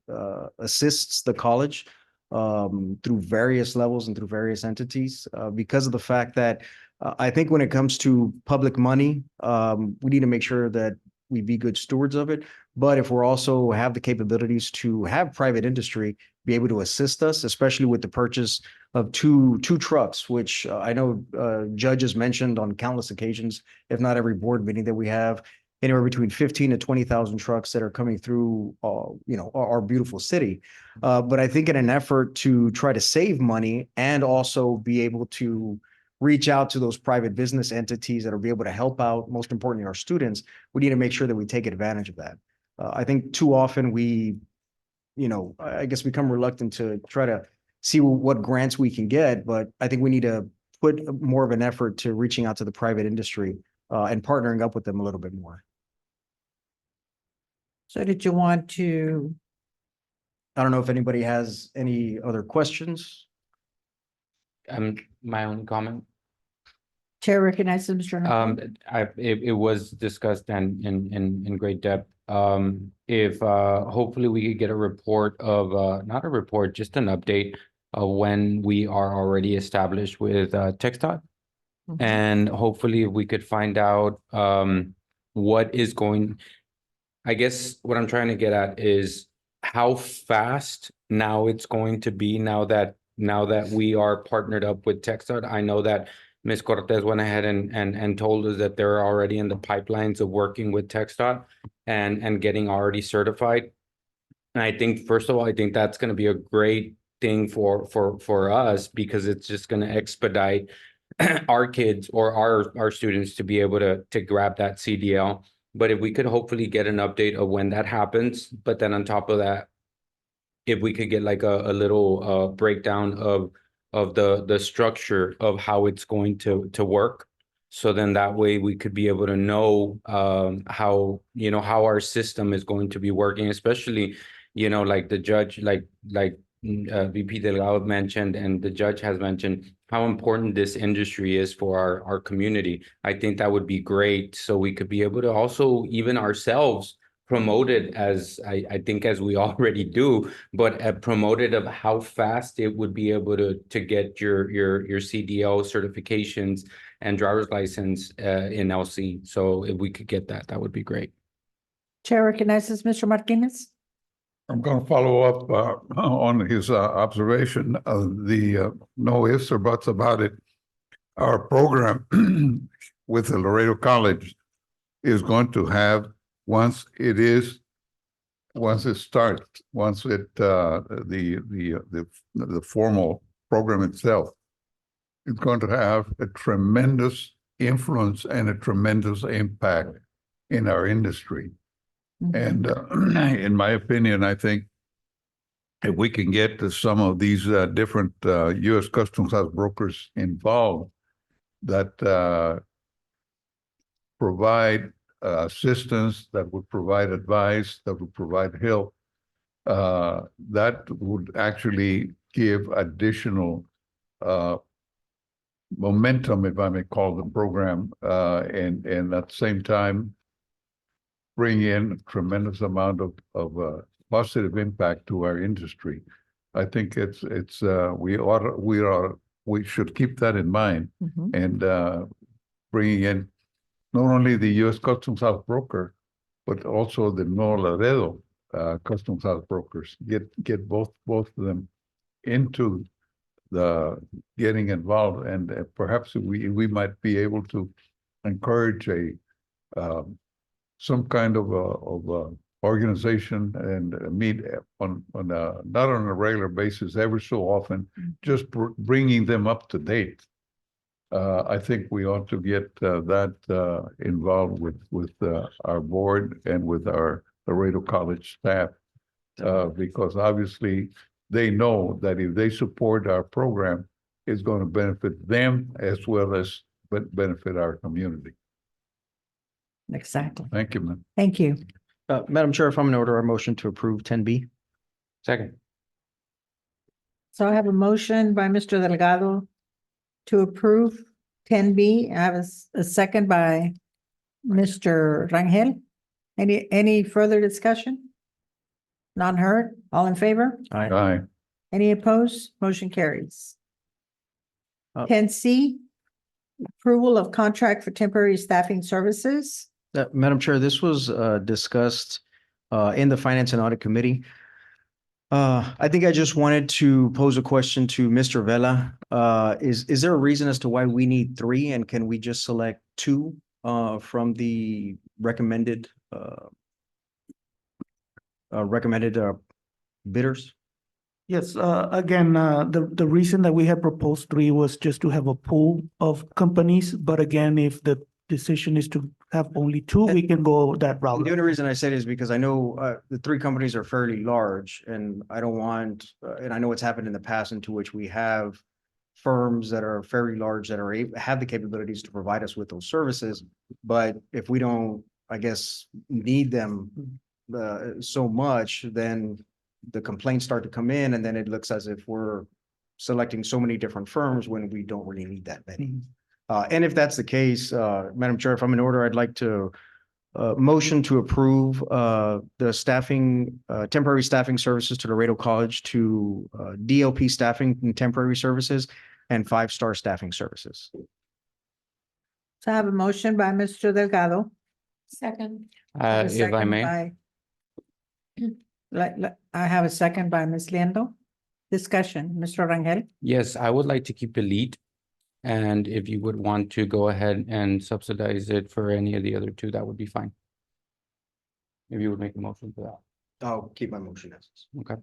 assists the college through various levels and through various entities, because of the fact that I think when it comes to public money, we need to make sure that we be good stewards of it. But if we're also have the capabilities to have private industry be able to assist us, especially with the purchase of two trucks, which I know judges mentioned on countless occasions, if not every board meeting, that we have anywhere between 15 to 20,000 trucks that are coming through, our beautiful city. But I think in an effort to try to save money and also be able to reach out to those private business entities that will be able to help out, most importantly, our students, we need to make sure that we take advantage of that. I think too often we, I guess become reluctant to try to see what grants we can get, but I think we need to put more of an effort to reaching out to the private industry and partnering up with them a little bit more. So did you want to, I don't know if anybody has any other questions. My own comment. Chair recognizes Mr. Narco? It was discussed and in great depth. If hopefully we could get a report of, not a report, just an update of when we are already established with TxDOT. And hopefully we could find out what is going, I guess what I'm trying to get at is how fast now it's going to be now that we are partnered up with TxDOT. I know that Ms. Cortez went ahead and told us that they're already in the pipelines of working with TxDOT and getting already certified. And I think, first of all, I think that's going to be a great thing for us, because it's just going to expedite our kids or our students to be able to grab that CDL. But if we could hopefully get an update of when that happens, but then on top of that, if we could get like a little breakdown of the structure of how it's going to work. So then that way we could be able to know how our system is going to be working, especially, like the judge, like VP Delgado mentioned, and the judge has mentioned how important this industry is for our community. I think that would be great. So we could be able to also even ourselves promote it, as I think as we already do, but promoted of how fast it would be able to get your CDL certifications and driver's license in LC. So if we could get that, that would be great. Chair recognizes Mr. Martinez. I'm going to follow up on his observation of the no ifs or buts about it. Our program with the Laredo College is going to have, once it starts, the formal program itself, it's going to have a tremendous influence and a tremendous impact in our industry. And in my opinion, I think if we can get to some of these different U.S. Customs House brokers involved that provide assistance, that would provide advice, that would provide help, that would actually give additional momentum, if I may call the program, and at the same time bring in a tremendous amount of positive impact to our industry. I think we should keep that in mind, and bringing in not only the U.S. Customs House broker, but also the Laredo Customs House brokers. Get both of them into the getting involved, and perhaps we might be able to encourage some kind of organization and meet not on a regular basis, every so often, just bringing them up to date. I think we ought to get that involved with our board and with our Laredo College staff. Because obviously they know that if they support our program, it's going to benefit them as well as benefit our community. Exactly. Thank you, man. Thank you. Madam Chair, if I'm in order, a motion to approve 10B. Second. So I have a motion by Mr. Delgado to approve 10B. I have a second by Mr. Rangel. Any further discussion? None heard? All in favor? Aye. Any opposed? Motion carries. Uh, 10C, approval of contract for temporary staffing services. Madam Chair, this was discussed in the Finance and Audit Committee. I think I just wanted to pose a question to Mr. Vela. Is there a reason as to why we need 3, and can we just select 2 from the recommended bidders? Yes, again, the reason that we had proposed 3 was just to have a pool of companies, but again, if the decision is to have only 2, we can go that route. The only reason I said is because I know the 3 companies are fairly large, and I don't want, and I know it's happened in the past into which we have firms that are fairly large that have the capabilities to provide us with those services. But if we don't, I guess, need them so much, then the complaints start to come in, and then it looks as if we're selecting so many different firms when we don't really need that many. And if that's the case, Madam Chair, if I'm in order, I'd like to motion to approve the staffing, temporary staffing services to Laredo College to DLP staffing and temporary services and 5-star staffing services. So I have a motion by Mr. Delgado. Second. I have a If I second may. by- I have a second by Ms. Liendo. Discussion, Mr. Rangel. Yes, I would like to keep the lead. And if you would want to go ahead and subsidize it for any of the other 2, that would be fine. If you would make a motion for that. I'll keep my motion as is. Okay.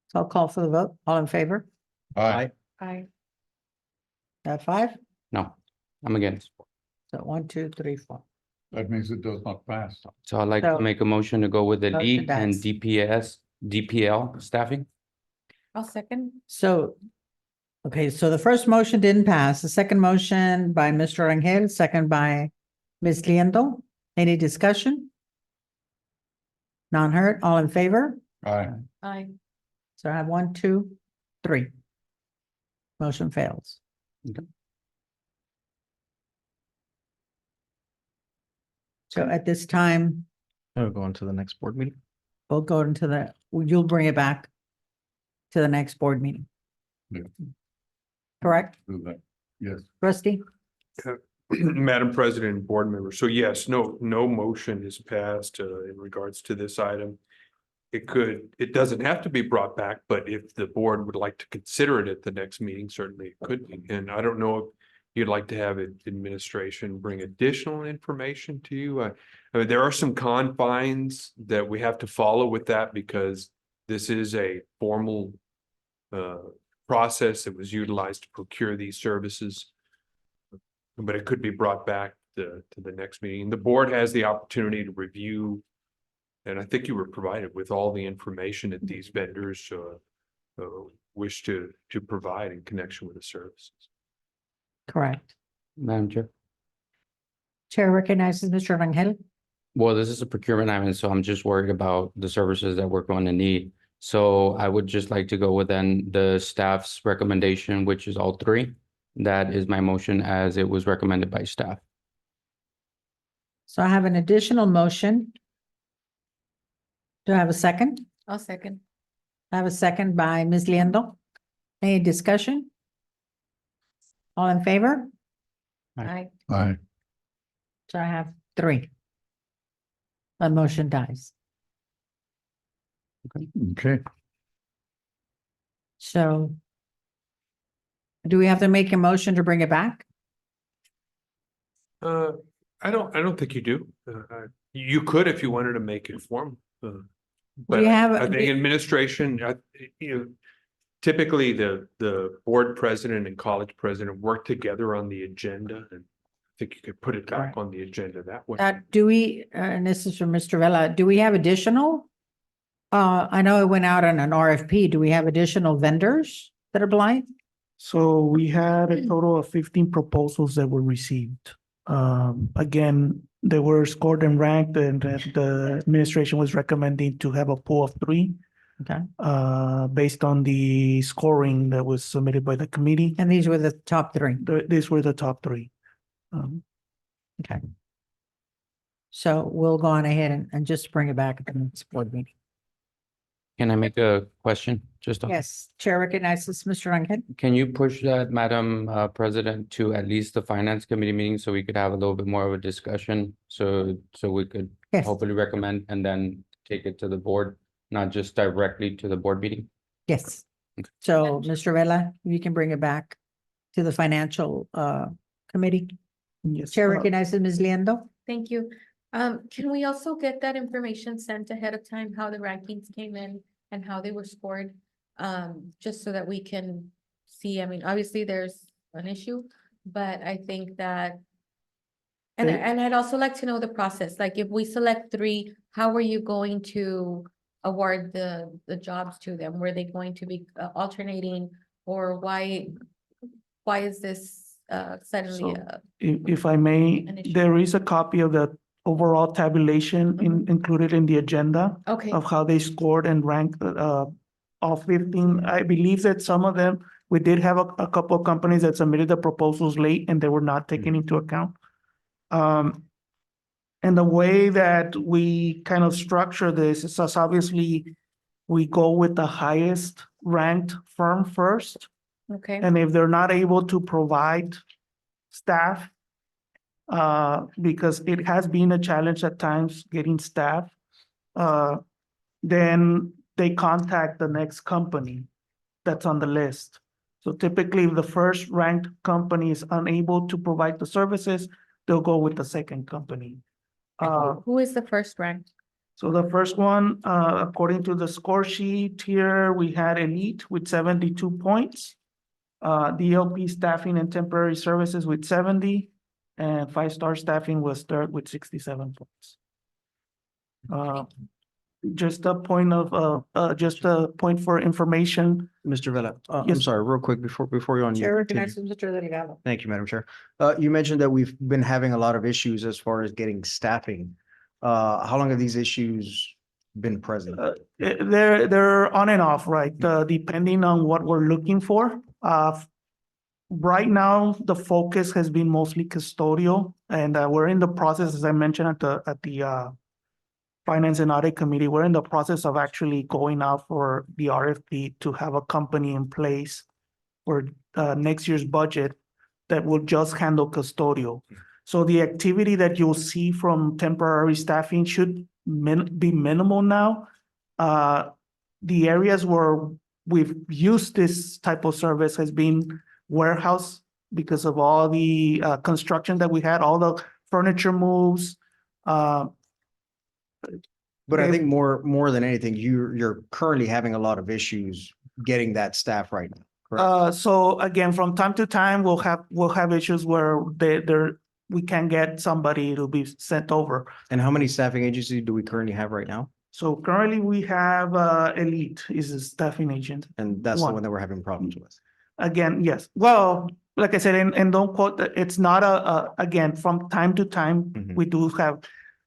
So I'll call for the vote. All in favor? Aye. Aye. Got 5? No, I'm against. So 1, 2, 3, 4. That means it does not pass. So I'd like to So- make a motion to go with the Motion lead and dies. DPL staffing. I'll second. So, okay, so the first motion didn't pass. The second motion by Mr. Rangel, second by Ms. Liendo. Any discussion? None heard, all in favor? Aye. Aye. So I have 1, 2, 3. Motion fails. Okay. So at this time, I'll go on to the next board meeting. we'll go into you'll bring it back to the next board meeting. Yeah. Correct, Do that. Yes. Rusty? Madam President and board members, so yes, no motion is passed in regards to this item. It doesn't have to be brought back, but if the board would like to consider it at the next meeting, certainly it could be. And I don't know if you'd like to have administration bring additional information to you. I mean, there are some confines that we have to follow with that because this is a formal process that was utilized to procure these services. But it could be brought back to the next meeting. The board has the opportunity to review. And I think you were provided with all the information that these vendors wish to provide in connection with the services. Correct. Madam Chair. Chair recognizes Mr. Rangel. Well, this is a procurement item, so I'm just worried about the services that we're going to need. So I would just like to go with then the staff's recommendation, which is all 3. That is my motion as it was recommended by staff. So I have an additional motion. Do I have a second? I'll second. I have a second by Ms. Liendo. Any discussion? All in favor? Aye. Aye. So I have 3. The motion dies. Okay. So do we have to make a motion to bring it back? I I don't think you do. You could if you wanted to make it formal. Do But you have, I think administration, you know, typically the board president and college president work together on the agenda, and I think you could put it back Correct. on the agenda that way. do we, and this is from Mr. Vella, do we have additional? I know it went out on an RFP. Do we have additional vendors that are blind? So we had a total of 15 proposals that were received. Again, they were scored and ranked, and the administration was recommending to have a pool of 3. Okay. Based on the scoring that was submitted by the committee. And these were the top 3. These were the top 3. Okay. So we'll go on ahead and just bring it back at the next board meeting. Can I make a question? Just, Yes, Chair recognizes Mr. Rangel. can you push that, Madam President, to at least the Finance Committee meeting so we could have a little bit more of a discussion? So we could Yes, hopefully recommend and then take it to the board, not just directly to the board meeting? yes. So Mr. Vella, you can bring it back to the financial committee. Yes. Chair recognizes Ms. Liendo. Thank you. Can we also get that information sent ahead of time, how the rankings came in and how they were scored? Just so that we can see, I mean, obviously there's an issue, but I think that. And I'd also like to know the process, like if we select 3, how are you going to award the jobs to them? Were they going to be alternating, or why is this suddenly? So, If I may, An issue. there is a copy of the overall tabulation included in the agenda Okay, of how they scored and ranked all 15. I believe that some of them, we did have a couple of companies that submitted the proposals late and they were not taken into account. And the way that we kind of structure this is obviously we go with the highest ranked firm first. okay, And if they're not able to provide staff, because it has been a challenge at times getting staff, then they contact the next company that's on the list. So typically, if the first ranked company is unable to provide the services, they'll go with the second company. who is the first ranked? So the first one, according to the score sheet here, we had Elite with 72 points. DLP Staffing and Temporary Services with 70, and 5-Star Staffing was third with 67 points. Just a point for information. Mr. Vela, I'm Yes. sorry, real quick before you're on. Chair you continue. recognizes Mr. Delgado. Thank you, Madam Chair. You mentioned that we've been having a lot of issues as far as getting staffing. How long have these issues been present? They're on and off, right? Depending on what we're looking for. Right now, the focus has been mostly custodial, and we're in the process, as I mentioned at the Finance and Audit Committee, we're in the process of actually going out for the RFP to have a company in place for next year's budget that will just handle custodial. So the activity that you'll see from temporary staffing should be minimal now. The areas where we've used this type of service has been warehouse because of all the construction that we had, all the furniture moves. But I think more than anything, you're currently having a lot of issues getting that staff right now. Correct? So again, from time to time, we'll have issues where we can get somebody to be sent over. And how many staffing agencies do we currently have right now? So currently we have Elite is a staffing agent. And that's the One. one that we're having problems with. Again, yes. Well, like I said, and don't quote that, it's not again, from time to time, Mhm.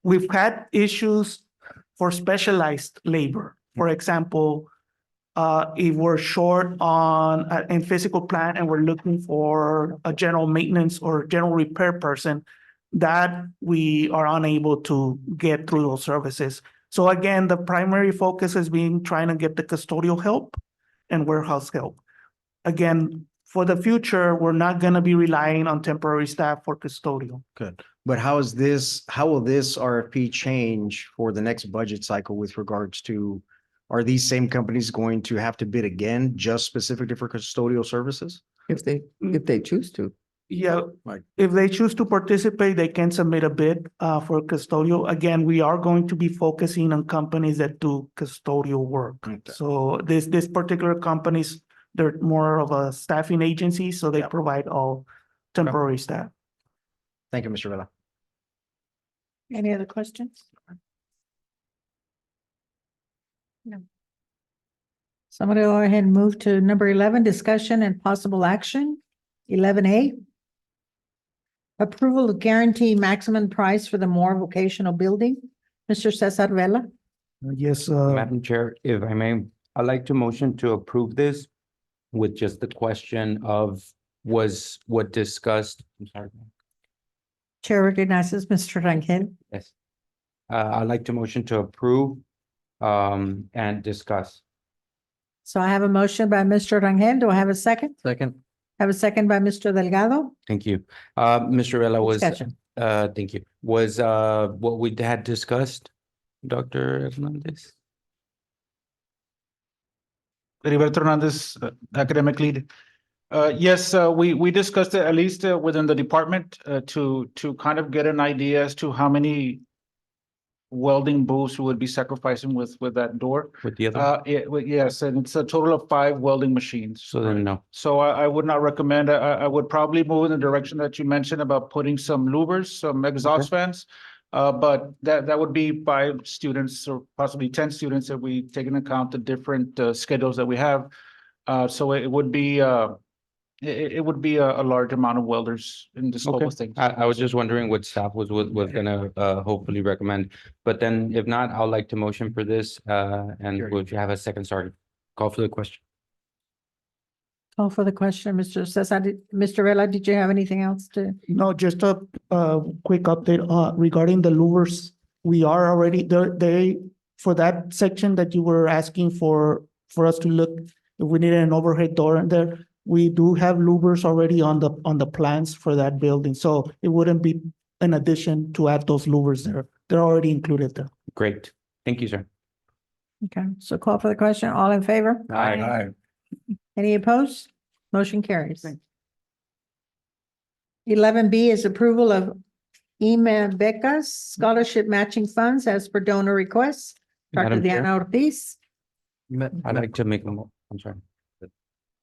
we've had issues for specialized labor. For example, if we're short on in physical plant and we're looking for a general maintenance or general repair person, that we are unable to get through those services. So again, the primary focus has been trying to get the custodial help and warehouse help. Again, for the future, we're not going to be relying on temporary staff for custodial. Good. But how will this RFP change for the next budget cycle with regards to, are these same companies going to have to bid again, just specifically for custodial services? If they choose to. Yeah, if they choose to participate, they can submit a bid for custodial. Again, we are going to be focusing on companies that do custodial work. Okay. So this particular companies, they're more of a staffing agency, so they Yeah. provide all temporary staff. Thank you, Mr. Vela. Any other questions? No. So I'm gonna go ahead and move to number 11, discussion and possible action. 11A. Approval of guarantee maximum price for the Moore Vocational Building. Mr. Cesar Vela. Yes, Madam Chair, if I may, I'd like to motion to approve this with just the question of was what discussed, I'm sorry. Chair recognizes Mr. Rangel. Yes. I'd like to motion to approve and discuss. So I have a motion by Mr. Rangel. Do I have a second? Second. Have a second by Mr. Delgado. Thank you. Mr. Vela was, Discussion. thank you, was what we had discussed, Dr. Hernandez? Heriberto Hernandez, academic lead. Yes, we discussed it at least within the department to kind of get an idea as to how many welding booths we would be sacrificing with that door. With the other, Yes, and it's a total of 5 welding machines. so then no. So I would not recommend, I would probably move in the direction that you mentioned about putting some louvers, some exhaust fans. But that would be 5 students or possibly 10 students if we take into account the different schedules that we have. So it would be it would be a large amount of welders in the scope Okay, of things. I was just wondering what staff was gonna hopefully recommend, but then if not, I'd like to motion for this and would you have a second started? Call for the question. Call for the question, Mr. Cesar. Mr. Vela, did you have anything else to? no, just a quick update regarding the louvers. We are already they for that section that you were asking for us to look if we needed an overhead door in there. We do have louvers already on the plans for that building, so it wouldn't be an addition to add those louvers there. They're already included there. Great, thank you, sir. Okay, so call for the question. All in favor? Aye. Any opposed? Motion carries. 11B is approval of EMA becas scholarship matching funds as per donor requests. Dr. Madam Chair? Diana Ortiz. I'd like to make I'm sorry.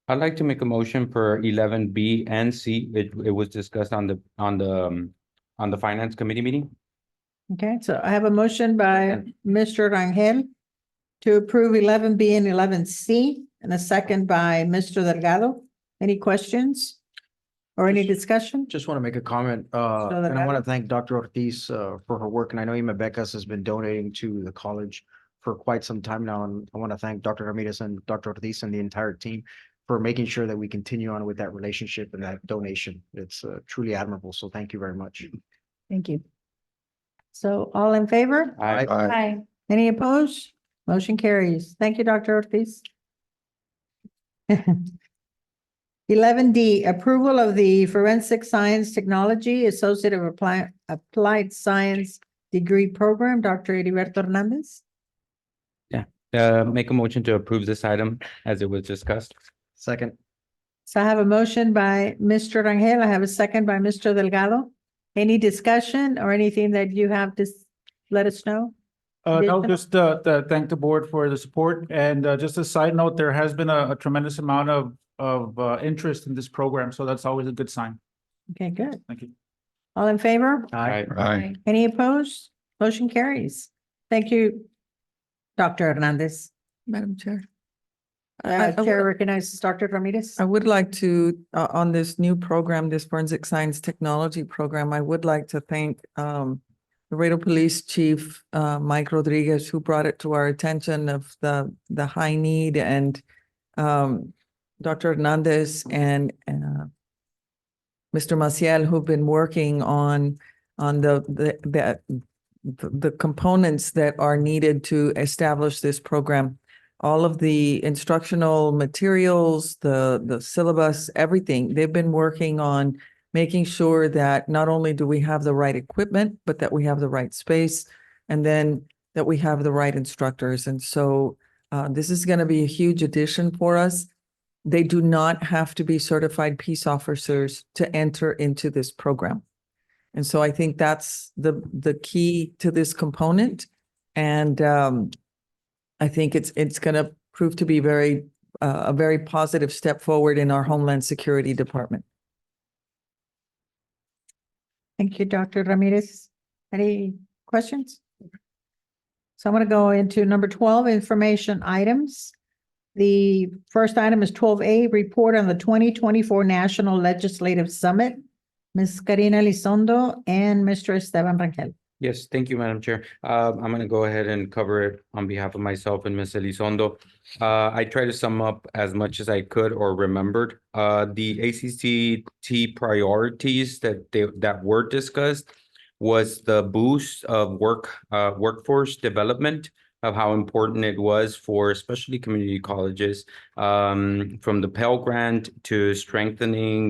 I'd like to make a motion for 11B and C. It was discussed on the finance committee meeting. Okay, so I have a motion by Mr. Rangel to approve 11B and 11C and a second by Mr. Delgado. Any questions or any discussion? Just want to make a comment, that and I I- want to thank Dr. Ortiz for her work, and I know Ima Becas has been donating to the college for quite some time now, and I want to thank Dr. Ramirez and Dr. Ortiz and the entire team for making sure that we continue on with that relationship and that donation. It's truly admirable, so thank you very much. Thank you. So all in favor? Aye. Aye. Any opposed? Motion carries. Thank you, Dr. Ortiz. 11D, approval of the Forensic Science Technology Associate of Applied Science Degree Program, Dr. Heriberto Hernandez. Make a motion to approve this item as it was discussed. Second. So I have a motion by Mr. Rangel. I have a second by Mr. Delgado. Any discussion or anything that you have to let us know? No, Additional? just thank the board for the support, and just a side note, there has been a tremendous amount of interest in this program, so that's always a good sign. Okay, good. Thank you. All in favor? Aye. Any opposed? Motion carries. Thank you, Dr. Hernandez. Madam Chair. I Chair recognizes Dr. Ramirez. would like to, on this new program, this Forensic Science Technology Program, I would like to thank Laredo Police Chief Mike Rodriguez, who brought it to our attention of the high need, and Dr. Hernandez and Mr. Maciel, who've been working on the components that are needed to establish this program. All of the instructional materials, the syllabus, everything, they've been working on making sure that not only do we have the right equipment, but that we have the right space, and then that we have the right instructors. And so this is going to be a huge addition for us. they do not have to be certified peace officers to enter into this program. And so I think that's the key to this component. And I think it's going to prove to be a very positive step forward in our Homeland Security Department. Thank you, Dr. Ramirez. Any questions? So I'm going to go into number 12, information items. The first item is 12A, report on the 2024 National Legislative Summit. Ms. Karina Elizondo and Mr. Esteban Rangel. Yes, thank you, Madam Chair. I'm going to go ahead and cover it on behalf of myself and Ms. Elizondo. I tried to sum up as much as I could or remembered. The ACCT priorities that were discussed was the boost of workforce development, of how important it was for especially community colleges, from the Pell Grant to strengthening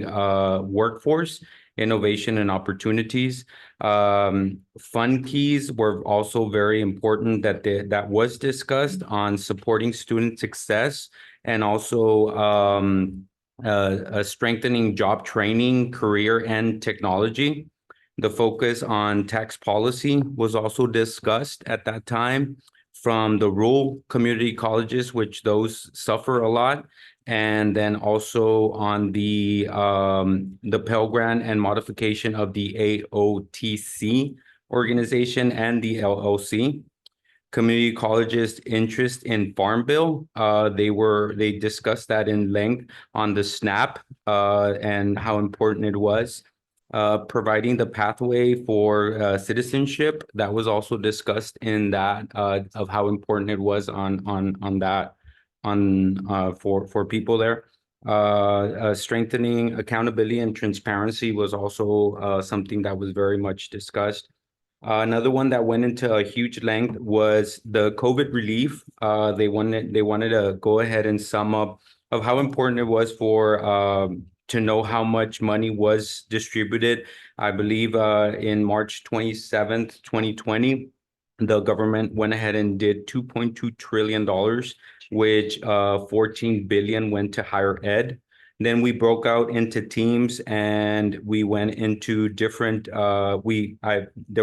workforce, innovation and opportunities. Fund keys were also very important that was discussed on supporting student success and also strengthening job training, career and technology. The focus on tax policy was also discussed at that time from the rural community colleges, which those suffer a lot. And then also on the Pell Grant and modification of the AOTC organization and the LLC. Community colleges' interest in Farm Bill. They discussed that in length on the SNAP and how important it was. Providing the pathway for citizenship, that was also discussed in that of how important it was on that for people there. Strengthening accountability and transparency was also something that was very much discussed. Another one that went into a huge length was the COVID relief. They wanted to go ahead and sum up of how important it was for to know how much money was distributed. I believe in March 27th, 2020, the government went ahead and did $2.2 trillion, which 14 billion went to higher ed. Then we broke out into teams and we went into different, there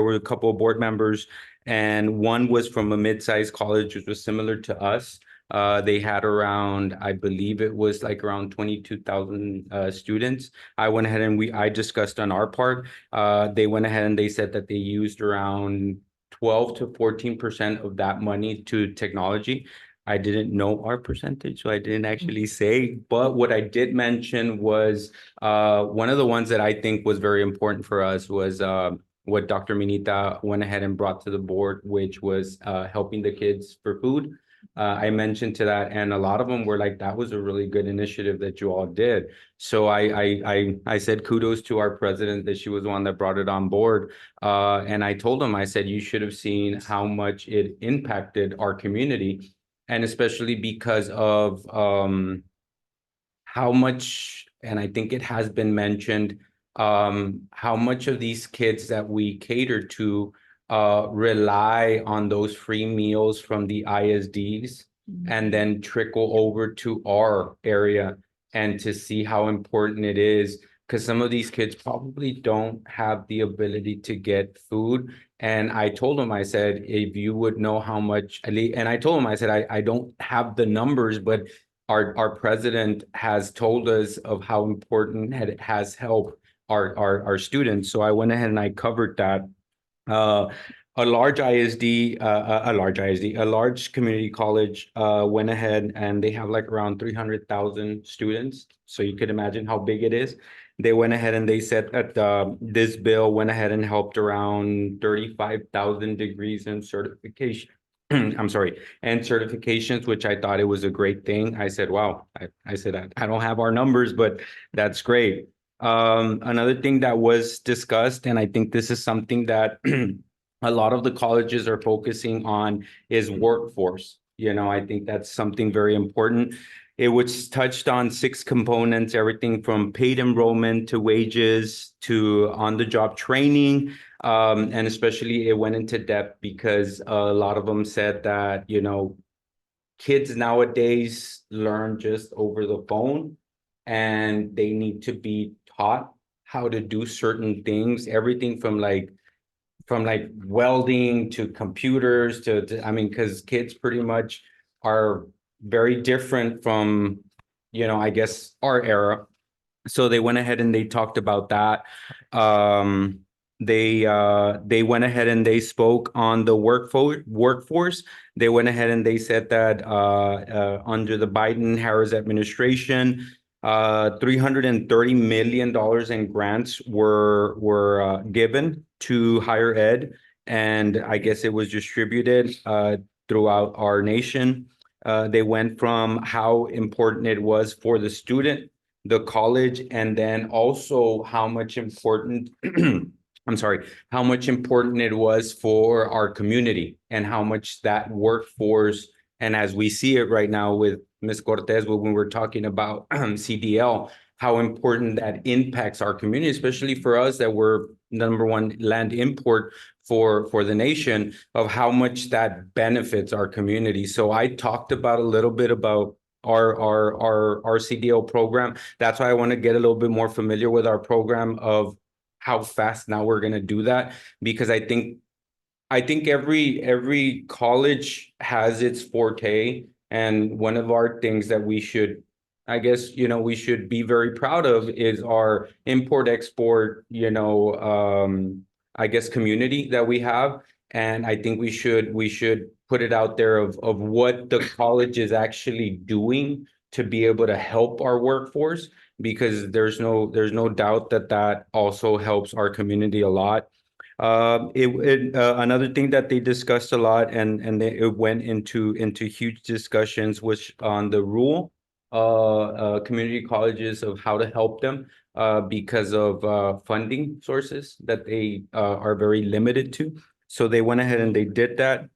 were a couple of board members and one was from a mid-sized college, which was similar to us. They had around, I believe it was like around 22,000 students. I went ahead and I discussed on our part. They went ahead and they said that they used around 12 to 14% of that money to technology. I didn't know our percentage, so I didn't actually say. But what I did mention was one of the ones that I think was very important for us was what Dr. Minita went ahead and brought to the board, which was helping the kids for food. I mentioned to that, and a lot of them were like, that was a really good initiative that you all did. So I said kudos to our president that she was the one that brought it on board. And I told him, I said, you should have seen how much it impacted our community. And especially because of how much, and I think it has been mentioned, how much of these kids that we cater to rely on those free meals from the ISDs and then trickle over to our area, and to see how important it is, because some of these kids probably don't have the ability to get food. And I told him, I said, if you would know how much, and I told him, I said, I don't have the numbers, but our president has told us of how important it has helped our students. So I went ahead and I covered that. A large community college went ahead and they have like around 300,000 students. So you could imagine how big it is. They went ahead and they said that this bill went ahead and helped around 35,000 degrees in certification. I'm sorry, and certifications, which I thought it was a great thing. I said, wow, I said, I don't have our numbers, but that's great. Another thing that was discussed, and I think this is something that a lot of the colleges are focusing on, is workforce. You know, I think that's something very important. It was touched on 6 components, everything from paid enrollment to wages to on-the-job training. And especially it went into depth because a lot of them said that, you know, kids nowadays learn just over the phone, and they need to be taught how to do certain things, everything from like welding to computers to I mean, because kids pretty much are very different from, I guess our era. So they went ahead and they talked about that. They went ahead and they spoke on the workforce. They went ahead and they said that under the Biden-Harris administration, $330 million in grants were given to higher ed, and I guess it was distributed throughout our nation. They went from how important it was for the student, the college, and then also how much important I'm sorry, how much important it was for our community and how much that workforce, and as we see it right now with Ms. Cortez, when we're talking about CDL, how important that impacts our community, especially for us that we're number one land import for the nation, of how much that benefits our community. So I talked about a little bit about our CDL program. That's why I want to get a little bit more familiar with our program of how fast now we're going to do that, because I think every college has its forte, and one of our things that we should, I guess, we should be very proud of is our import export, I guess, community that we have. And I think we should put it out there of what the college is actually doing to be able to help our workforce, because there's no doubt that also helps our community a lot. Another thing that they discussed a lot, and it went into huge discussions, was on the rural community colleges, of how to help them because of funding sources that they are very limited to. So they went ahead and they did that.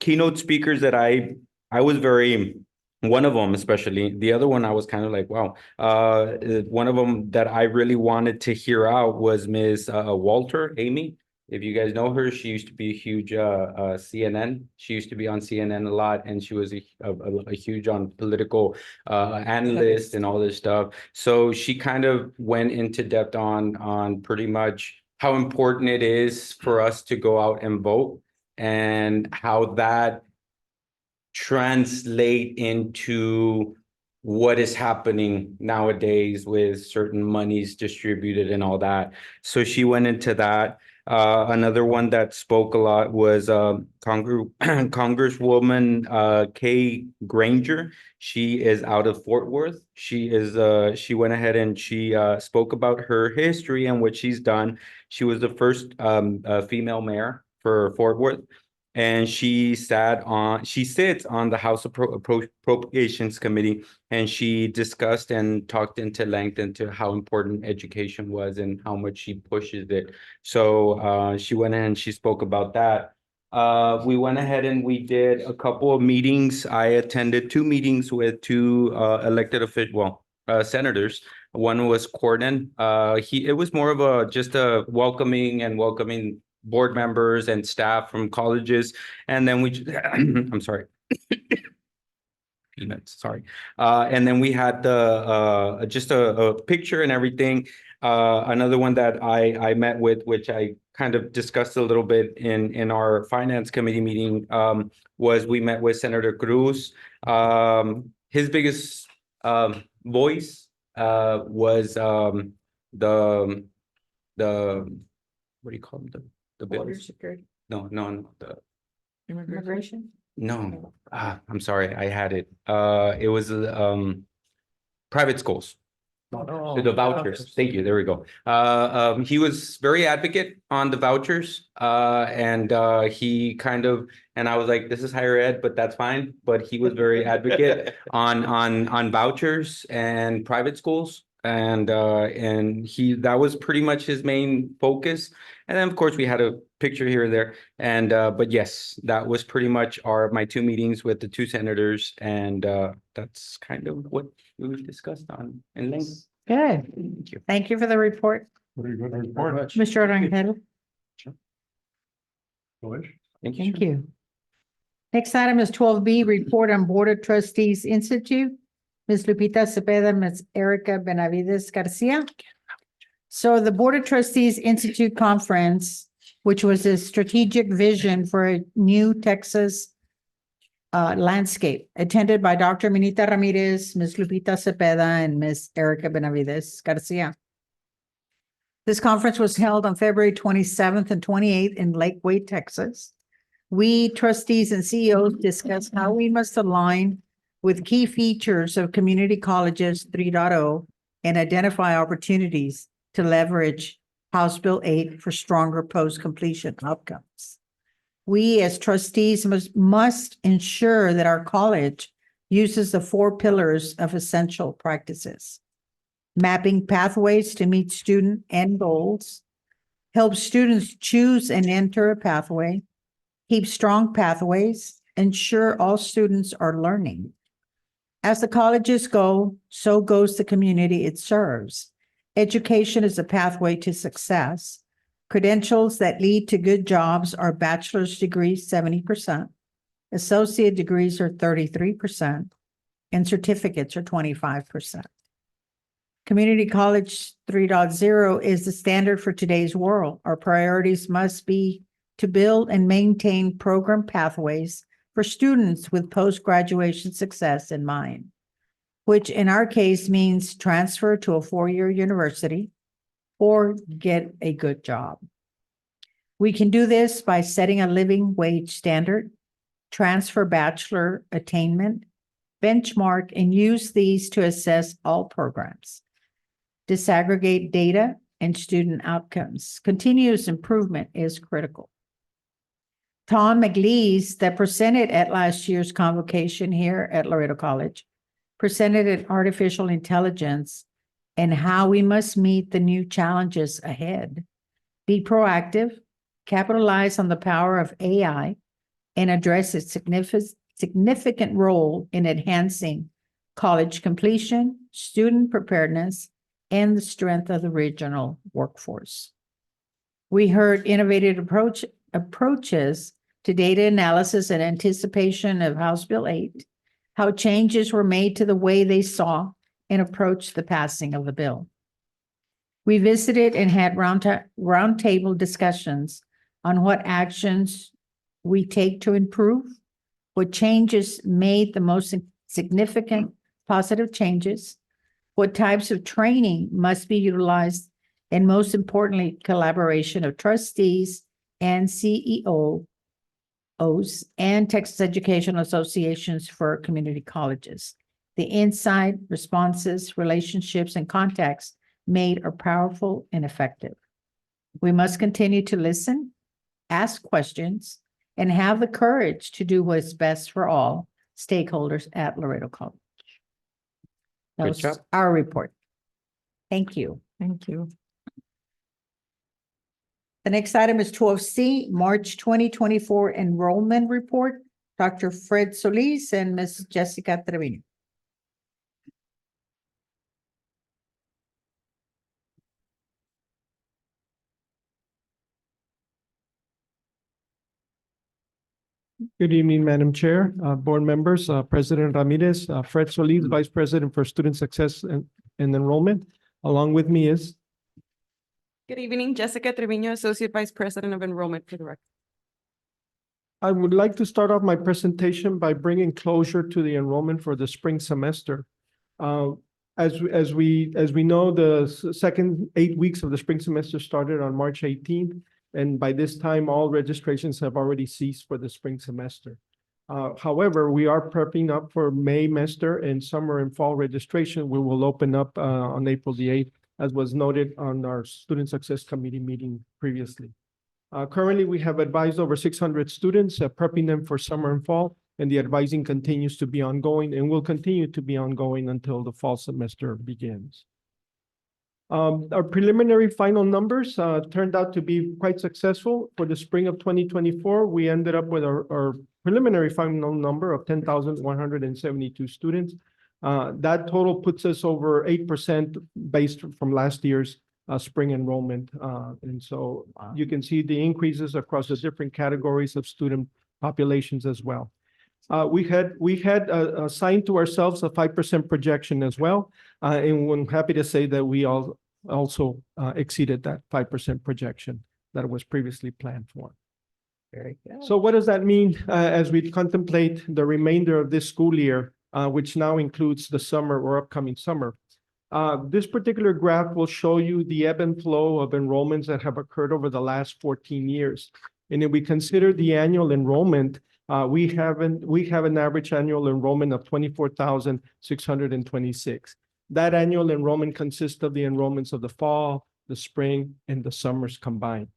Keynote speakers that I was very, one of them especially, the other one I was kind of like, wow. One of them that I really wanted to hear out was Ms. Walter Amy. If you guys know her, she used to be a huge CNN. She used to be on CNN a lot, and she was a huge on political analyst and all this stuff. So she kind of went into depth on pretty much how important it is for us to go out and vote, and how that translate into what is happening nowadays with certain monies distributed and all that. So she went into that. Another one that spoke a lot was Congresswoman Kay Granger. She is out of Fort Worth. She went ahead and she spoke about her history and what she's done. She was the first female mayor for Fort Worth. And she sits on the House Appropriations Committee, and she discussed and talked into length into how important education was and how much she pushes it. So she went in and she spoke about that. We went ahead and we did a couple of meetings. I attended 2 meetings with 2 elected officials, senators. One was Corden. It was more of just a welcoming board members and staff from colleges. And then I'm sorry. Peanuts, sorry. And then we had just a picture and everything. Another one that I met with, which I kind of discussed a little bit in our finance committee meeting, was we met with Senator Cruz. His biggest voice was the what do you call them? The Border bills? security, No, the immigration. no. I'm sorry, I had it. It was private schools. The vouchers. Thank you. There we go. He was very advocate on the vouchers. And he kind of, and I was like, this is higher ed, but that's fine. But he was very advocate on vouchers and private schools. And that was pretty much his main focus. And then of course we had a picture here and there. And but yes, that was pretty much my 2 meetings with the 2 senators. And that's kind of what we discussed on in length. Good. Thank you. Thank you for the report. Very good report. Mr. Rangel, Thank you. thank you. Next item is 12B, Report on Board of Trustees Institute. Ms. Lupita Cepeda, Ms. Erica Benavides Garcia. So the Board of Trustees Institute Conference, which was a strategic vision for a new Texas landscape, attended by Dr. Minita Ramirez, Ms. Lupita Cepeda, and Ms. Erica Benavides Garcia. This conference was held on February 27th and 28th in Lake Wade, Texas. We trustees and CEOs discussed how we must align with key features of community colleges 3.0 and identify opportunities to leverage House Bill 8 for stronger post-completion outcomes. We as trustees must ensure that our college uses the 4 pillars of essential practices: mapping pathways to meet student end goals, help students choose and enter a pathway, keep strong pathways, ensure all students are learning. As the colleges go, so goes the community it serves. Education is a pathway to success. Credentials that lead to good jobs are bachelor's degrees, 70%, associate degrees are 33%, and certificates are 25%. Community College 3.0 is the standard for today's world. Our priorities must be to build and maintain program pathways for students with post-graduation success in mind, which in our case means transfer to a 4-year university or get a good job. We can do this by setting a living wage standard, transfer bachelor attainment, benchmark, and use these to assess all programs. Disaggregate data and student outcomes. Continuous improvement is critical. Tom McLeese, that presented at last year's convocation here at Laredo College, presented an artificial intelligence and how we must meet the new challenges ahead. Be proactive, capitalize on the power of AI, and address its significant role in enhancing college completion, student preparedness, and the strength of the regional workforce. We heard innovative approaches to data analysis and anticipation of House Bill 8, how changes were made to the way they saw and approached the passing of the bill. We visited and had roundtable discussions on what actions we take to improve, what changes made the most significant positive changes, what types of training must be utilized, and most importantly, collaboration of trustees and CEOs and Texas Educational Associations for community colleges. The insight, responses, relationships, and contacts made are powerful and effective. We must continue to listen, ask questions, and have the courage to do what is best for all stakeholders at Laredo College. That was our report. Thank you. Thank you. The next item is 12C, March 2024 Enrollment Report. Dr. Fred Solis and Ms. Jessica Trevino. Good evening, Madam Chair, board members, President Ramirez, Fred Solis, Vice President for Student Success and Enrollment. Along with me is. Good evening, Jessica Trevino, Associate Vice President of Enrollment for the record. I would like to start off my presentation by bringing closure to the enrollment for the spring semester. As we know, the second 8 weeks of the spring semester started on March 18th. And by this time, all registrations have already ceased for the spring semester. However, we are prepping up for May semester and summer and fall registration. We will open up on April the 8th, as was noted on our Student Success Committee meeting previously. Currently, we have advised over 600 students, prepping them for summer and fall, and the advising continues to be ongoing and will continue to be ongoing until the fall semester begins. Our preliminary final numbers turned out to be quite successful. For the spring of 2024, we ended up with our preliminary final number of 10,172 students. That total puts us over 8% based from last year's spring enrollment. And so you can see the increases across the different categories of student populations as well. We had assigned to ourselves a 5% projection as well. And I'm happy to say that we also exceeded that 5% projection that was previously planned for. Very good. So what does that mean as we contemplate the remainder of this school year, which now includes the summer or upcoming summer? This particular graph will show you the ebb and flow of enrollments that have occurred over the last 14 years. And if we consider the annual enrollment, we have an average annual enrollment of 24,626. That annual enrollment consists of the enrollments of the fall, the spring, and the summers combined.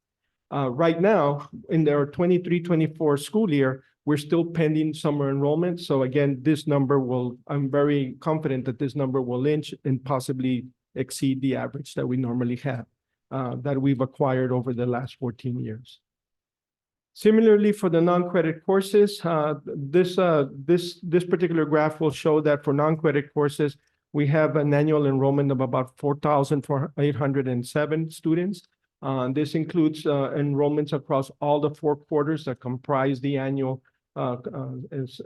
Right now, in our 23-24 school year, we're still pending summer enrollment. So again, this number I'm very confident that this number will inch and possibly exceed the average that we normally have, that we've acquired over the last 14 years. Similarly, for the non-credit courses, this particular graph will show that for non-credit courses, we have an annual enrollment of about 4,807 students. This includes enrollments across all the 4 quarters that comprise the annual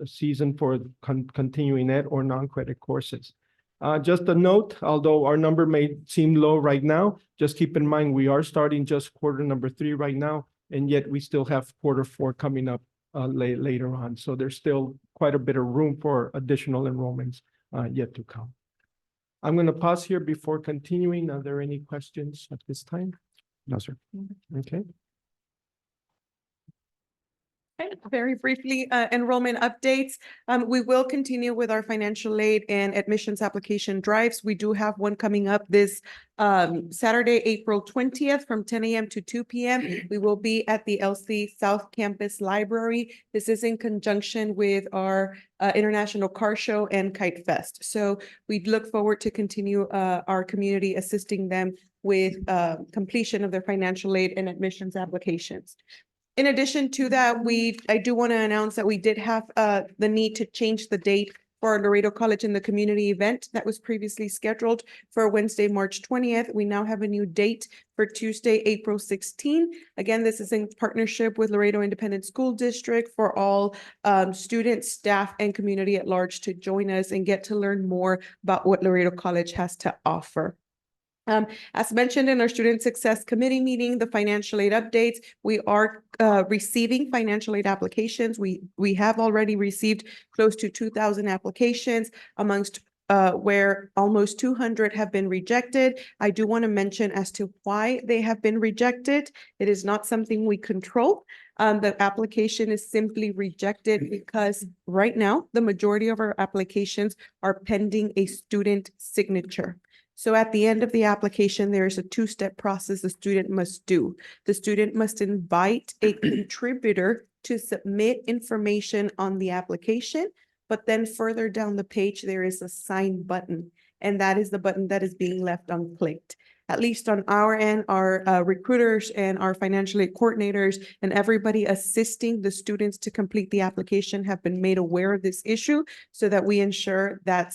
season for continuing ed or non-credit courses. Just a note, although our number may seem low right now, just keep in mind we are starting just quarter number 3 right now, and yet we still have quarter 4 coming up later on. So there's still quite a bit of room for additional enrollments yet to come. I'm going to pause here before continuing. Are there any questions at this time? No, sir. Okay. Okay, very briefly, enrollment updates. We will continue with our financial aid and admissions application drives. We do have one coming up this Saturday, April 20th from 10 a.m. to 2 p.m. We will be at the LC South Campus Library. This is in conjunction with our International Car Show and Kite Fest. So we look forward to continue our community assisting them with completion of their financial aid and admissions applications. In addition to that, I do want to announce that we did have the need to change the date for our Laredo College in the Community event that was previously scheduled for Wednesday, March 20th. We now have a new date for Tuesday, April 16. Again, this is in partnership with Laredo Independent School District for all students, staff, and community at large to join us and get to learn more about what Laredo College has to offer. As mentioned in our Student Success Committee meeting, the financial aid updates, we are receiving financial aid applications. We have already received close to 2,000 applications amongst where almost 200 have been rejected. I do want to mention as to why they have been rejected. It is not something we control. The application is simply rejected because right now, the majority of our applications are pending a student signature. So at the end of the application, there is a 2-step process the student must do. The student must invite a contributor to submit information on the application, but then further down the page, there is a sign button, and that is the button that is being left unclicked. At least on our end, our recruiters and our financial aid coordinators and everybody assisting the students to complete the application have been made aware of this issue so that we ensure that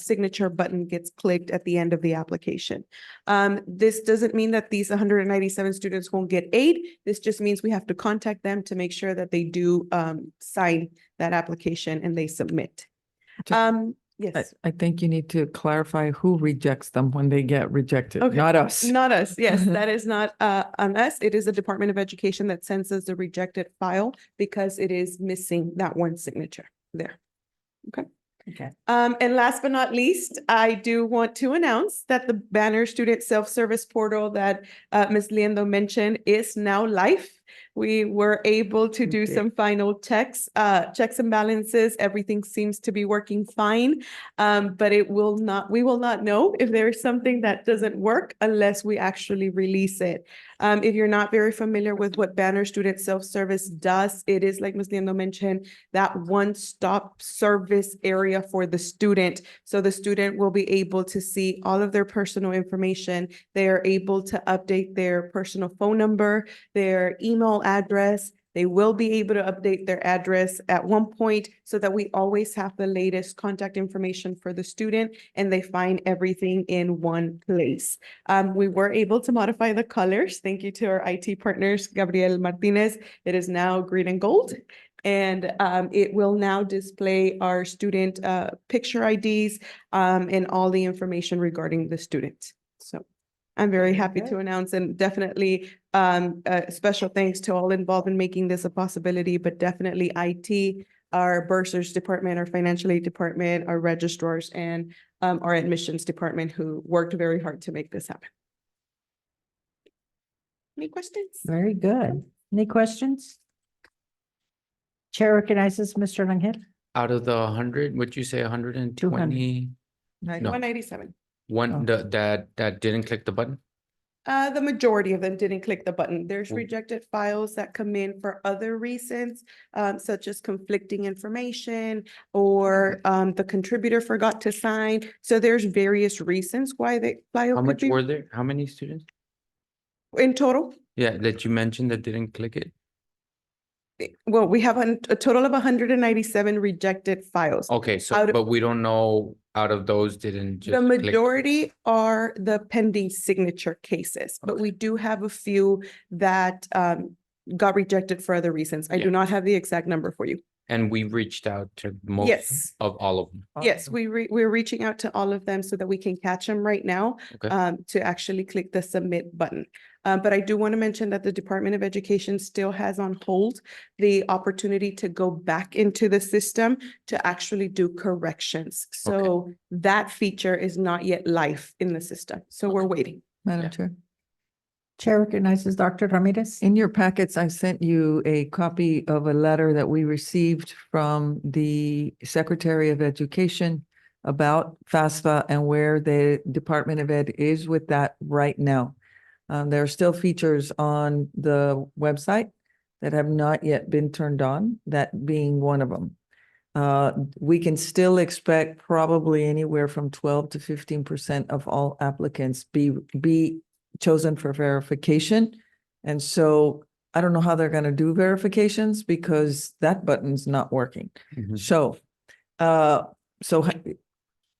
signature button gets clicked at the end of the application. This doesn't mean that these 197 students won't get aid. This just means we have to contact them to make sure that they do sign that application and they submit. Yes. I think you need to clarify who rejects them when they get rejected, Okay. not us. Not us. Yes, that is not on us. It is the Department of Education that sends us the rejected file because it is missing that one signature there. Okay. Okay. And last but not least, I do want to announce that the Banner Student Self-Service Portal that Ms. Liendo mentioned is now live. We were able to do some final checks and balances. Everything seems to be working fine, but we will not know if there is something that doesn't work unless we actually release it. If you're not very familiar with what Banner Student Self-Service does, it is, like Ms. Liendo mentioned, that one-stop service area for the student. So the student will be able to see all of their personal information. They are able to update their personal phone number, their email address. They will be able to update their address at one point so that we always have the latest contact information for the student and they find everything in one place. We were able to modify the colors. Thank you to our IT partners, Gabriel Martinez. It is now green and gold. And it will now display our student picture IDs and all the information regarding the student. So I'm very happy to announce, and definitely special thanks to all involved in making this a possibility, but definitely IT, our bursars department, our financial aid department, our registrars, and our admissions department who worked very hard to make this happen. Any questions? Very good. Any questions? Chair recognizes Mr. Rangel. Out of the 100, would you say 120? No. 197. One that didn't click the button? The majority of them didn't click the button. There's Mm. rejected files that come in for other reasons, such as conflicting information or the contributor forgot to sign. So there's various reasons why the file How could much be were there? How many students? in total. Yeah, that you mentioned that didn't click it? Well, we have a total of 197 rejected files. Okay, so, Out of- but we don't know out of those didn't just The click. majority are the pending signature cases, but we do have a few that got rejected for other reasons. I Yeah. do not have the exact number for you. And we reached out to most Yes. of all of them. Yes, we're reaching out to all of them so that we can catch them right now Okay. to actually click the submit button. But I do want to mention that the Department of Education still has on hold the opportunity to go back into the system to actually do corrections. So that feature is not yet live in the system. So we're waiting. Madam Yeah. Chair. Chair recognizes Dr. Ramirez. In your packets, I sent you a copy of a letter that we received from the Secretary of Education about FAFSA and where the Department of Ed is with that right now. There are still features on the website that have not yet been turned on, that being one of them. We can still expect probably anywhere from 12 to 15% of all applicants be chosen for verification. And so I don't know how they're going to do verifications because that button's not working. Mhm. So,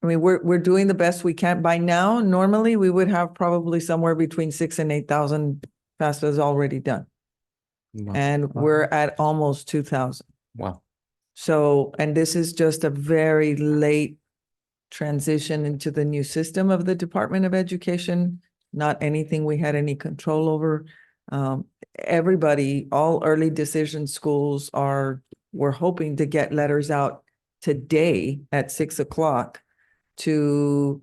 I mean, we're doing the best we can. By now, normally we would have probably somewhere between 6,000 and 8,000 FAFSAs already done. Wow. And we're at almost 2,000. Wow. So, and this is just a very late transition into the new system of the Department of Education, not anything we had any control over. Everybody, all early decision schools we're hoping to get letters out today at 6 o'clock to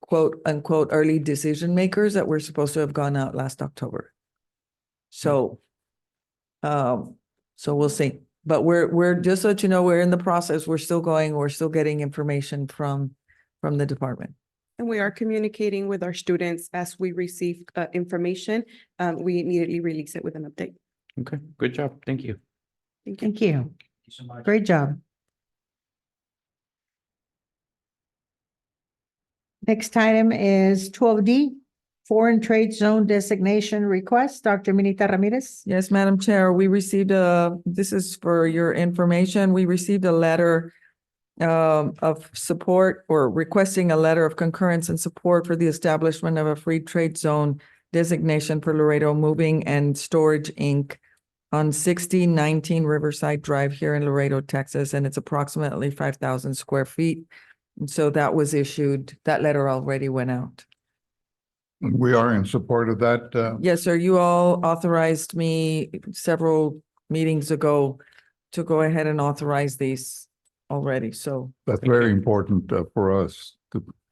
quote unquote early decision makers that were supposed to have gone out last October. So, so we'll see. But we're just so that you know, we're in the process. We're still getting information from the department. And we are communicating with our students as we receive information. We immediately release it with an update. Okay, good job. Thank you. Thank you. Thank you. Thank you so much. Great job. Next item is 12D, Foreign Trade Zone Designation Request. Dr. Minita Ramirez. Yes, Madam Chair, we received this is for your information, we received a letter of support or requesting a letter of concurrence and support for the establishment of a free trade zone designation for Laredo Moving and Storage, Inc. on 6019 Riverside Drive here in Laredo, Texas, and it's approximately 5,000 square feet. And so that was issued, that letter already went out. We are in support of that. Yes, sir. You all authorized me several meetings ago to go ahead and authorize these already. So That's very important for us,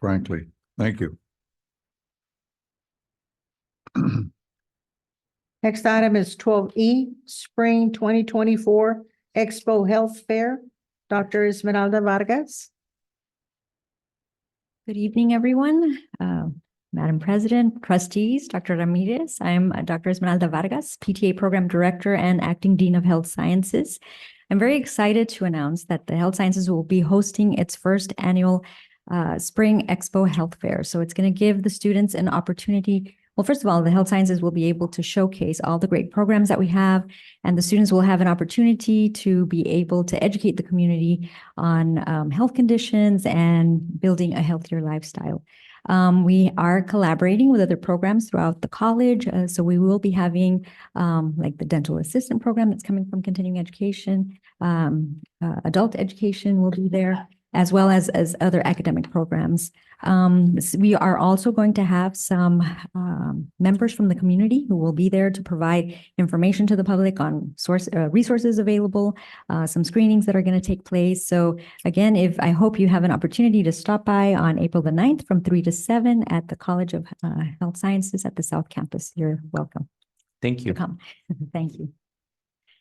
frankly. Thank you. Next item is 12E, Spring 2024 Expo Health Fair. Dr. Esmeralda Vargas. Good evening, everyone. Madam President, trustees, Dr. Ramirez. I'm Dr. Esmeralda Vargas, PTA Program Director and Acting Dean of Health Sciences. I'm very excited to announce that the Health Sciences will be hosting its first annual Spring Expo Health Fair. So it's going to give the students an opportunity. Well, first of all, the Health Sciences will be able to showcase all the great programs that we have, and the students will have an opportunity to be able to educate the community on health conditions and building a healthier lifestyle. We are collaborating with other programs throughout the college. So we will be having like the dental assistant program that's coming from continuing education. Adult education will be there, as well as other academic programs. We are also going to have some members from the community who will be there to provide information to the public on resources available, some screenings that are going to take place. So again, I hope you have an opportunity to stop by on April the 9th from 3 to 7 at the College of Health Sciences at the South Campus. You're welcome Thank to you. come. Thank you.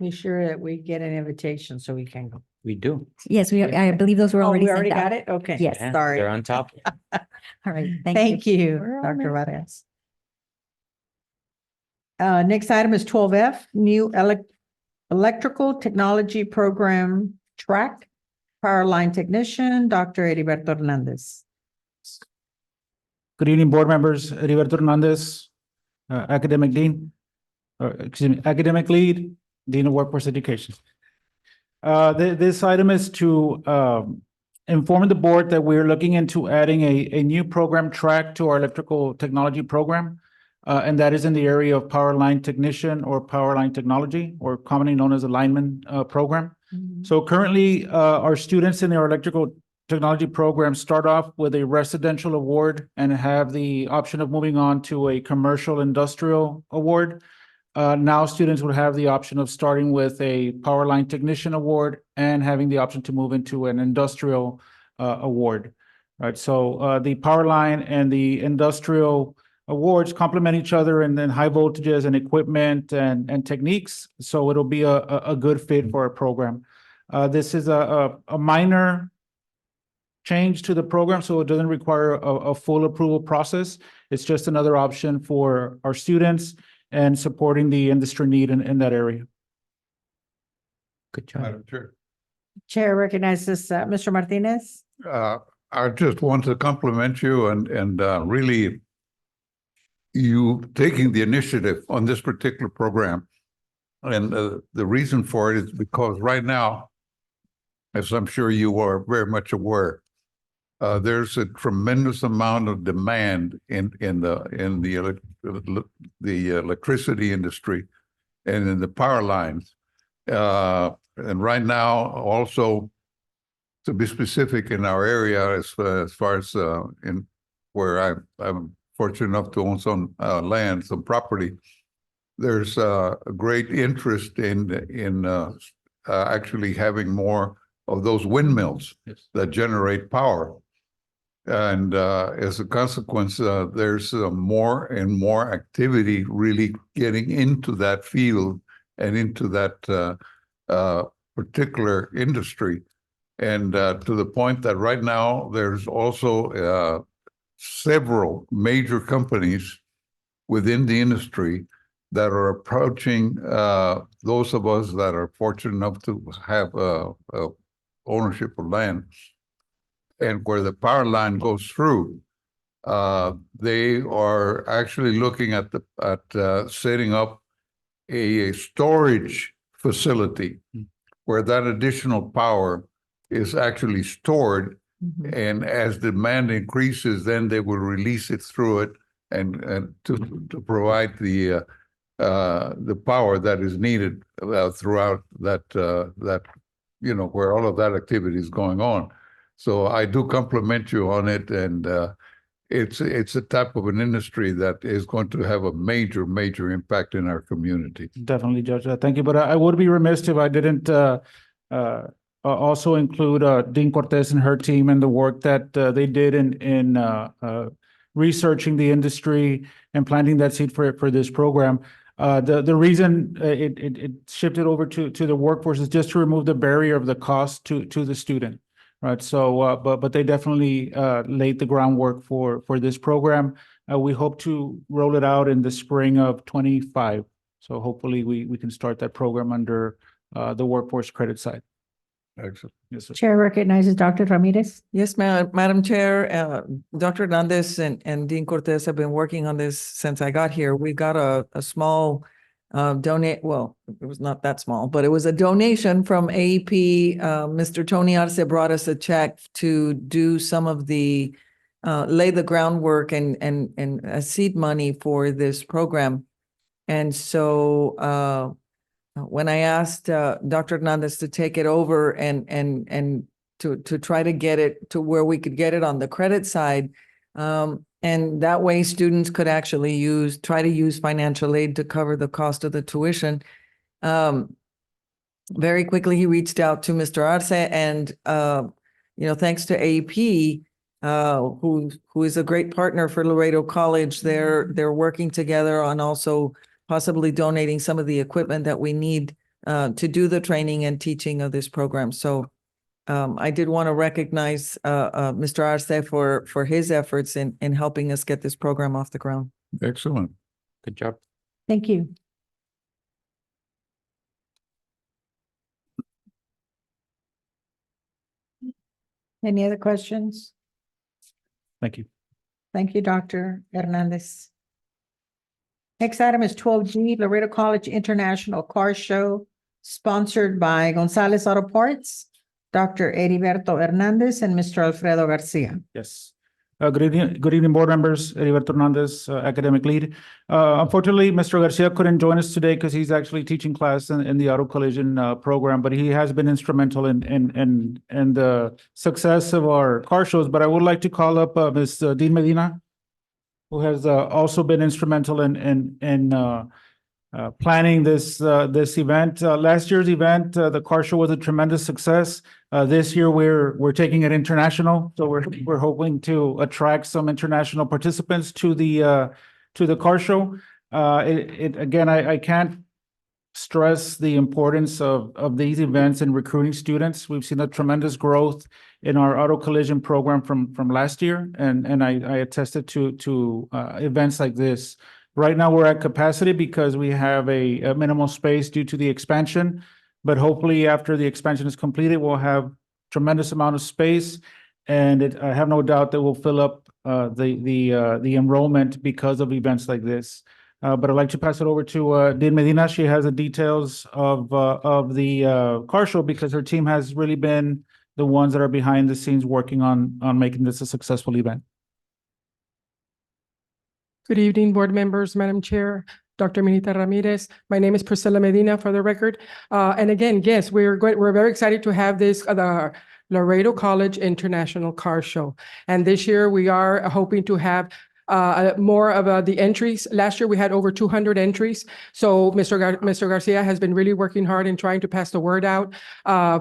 Be sure that we get an invitation so we can go. We do. Yes, I believe those were Oh, already we sent already out. got it? Okay. Yes. Yeah, Sorry. They're on top. All right. Thank you, We're on Dr. it. Vargas. Next item is 12F, new electrical technology program track, power line technician, Dr. Heriberto Hernandez. Good evening, board members. Heriberto Hernandez, academic dean, academic lead, dean of workforce education. This item is to inform the board that we're looking into adding a new program track to our electrical technology program. And that is in the area of power line technician or power line technology, or commonly known as a lineman program. So currently, our students in our electrical technology program start off with a residential award and have the option of moving on to a commercial industrial award. Now students would have the option of starting with a power line technician award and having the option to move into an industrial award. Right, so the power line and the industrial awards complement each other, and then high voltages and equipment and techniques. So it'll be a good fit for our program. This is a minor change to the program, so it doesn't require a full approval process. It's just another option for our students and supporting the industry need in that area. Good job. Madam Chair. Chair recognizes Mr. Martinez. I just want to compliment you and really you taking the initiative on this particular program. And the reason for it is because right now, as I'm sure you are very much aware, there's a tremendous amount of demand in the electricity industry and in the power lines. And right now, also, to be specific in our area, as far as in where I'm fortunate enough to own some land, some property, there's a great interest in actually having more of those windmills that generate power. And as a consequence, there's more and more activity really getting into that field and into that particular industry. And to the point that right now there's also several major companies within the industry that are approaching those of us that are fortunate enough to have ownership of land, and where the power line goes through. They are actually looking at setting up a storage facility where that additional power is actually stored. And as demand increases, then they will release it through it and to provide the power that is needed throughout that where all of that activity is going on. So I do compliment you on it, and it's a type of an industry that is going to have a major impact in our community. Definitely, Judge. Thank you. But I would be remiss if I didn't also include Dean Cortez and her team and the work that they did in researching the industry and planting that seed for this program. The reason it shifted over to the workforce is just to remove the barrier of the cost to the student. Right. So, but they definitely laid the groundwork for this program. We hope to roll it out in the spring of 25. So hopefully we can start that program under the workforce credit side. Excellent. Yes, sir. Chair recognizes Dr. Ramirez. Yes, Madam Chair, Dr. Hernandez and Dean Cortez have been working on this since I got here. We got a small well, it was not that small, but it was a donation from AEP. Mr. Tony Arce brought us a check to do some of the lay the groundwork and seed money for this program. And so when I asked Dr. Hernandez to take it over and to try to get it to where we could get it on the credit side, and that way students could actually try to use financial aid to cover the cost of the tuition. Very quickly, he reached out to Mr. Arce and, thanks to AP, who is a great partner for Laredo College, they're working together on also possibly donating some of the equipment that we need to do the training and teaching of this program. So I did want to recognize Mr. Arce for his efforts in helping us get this program off the ground. Excellent. Good job. Thank you. Any other questions? Thank you. Thank you, Dr. Hernandez. Next item is 12G, Laredo College International Car Show, sponsored by Gonzalez Auto Parts, Dr. Heriberto Hernandez, and Mr. Alfredo Garcia. Yes. Good evening, board members. Heriberto Hernandez, academic lead. Unfortunately, Mr. Garcia couldn't join us today because he's actually teaching class in the auto collision program, but he has been instrumental in the success of our car shows. But I would like to call up Ms. Dean Medina, who has also been instrumental in planning this event. Last year's event, the car show was a tremendous success. This year we're taking it international, so we're hoping to attract some international participants to the car show. Again, I can't stress the importance of these events in recruiting students. We've seen a tremendous growth in our auto collision program from last year, and I attested to events like this. Right now, we're at capacity because we have a minimal space due to the expansion, but hopefully after the expansion is completed, we'll have tremendous amount of space, and I have no doubt that we'll fill up the enrollment because of events like this. But I'd like to pass it over to Dean Medina. She has the details of the car show because her team has really been the ones that are behind the scenes working on making this a successful event. Good evening, board members, Madam Chair, Dr. Minita Ramirez. My name is Priscilla Medina for the record. And again, yes, we're very excited to have this, the Laredo College International Car Show. And this year we are hoping to have more of the entries. Last year we had over 200 entries. So Mr. Garcia has been really working hard in trying to pass the word out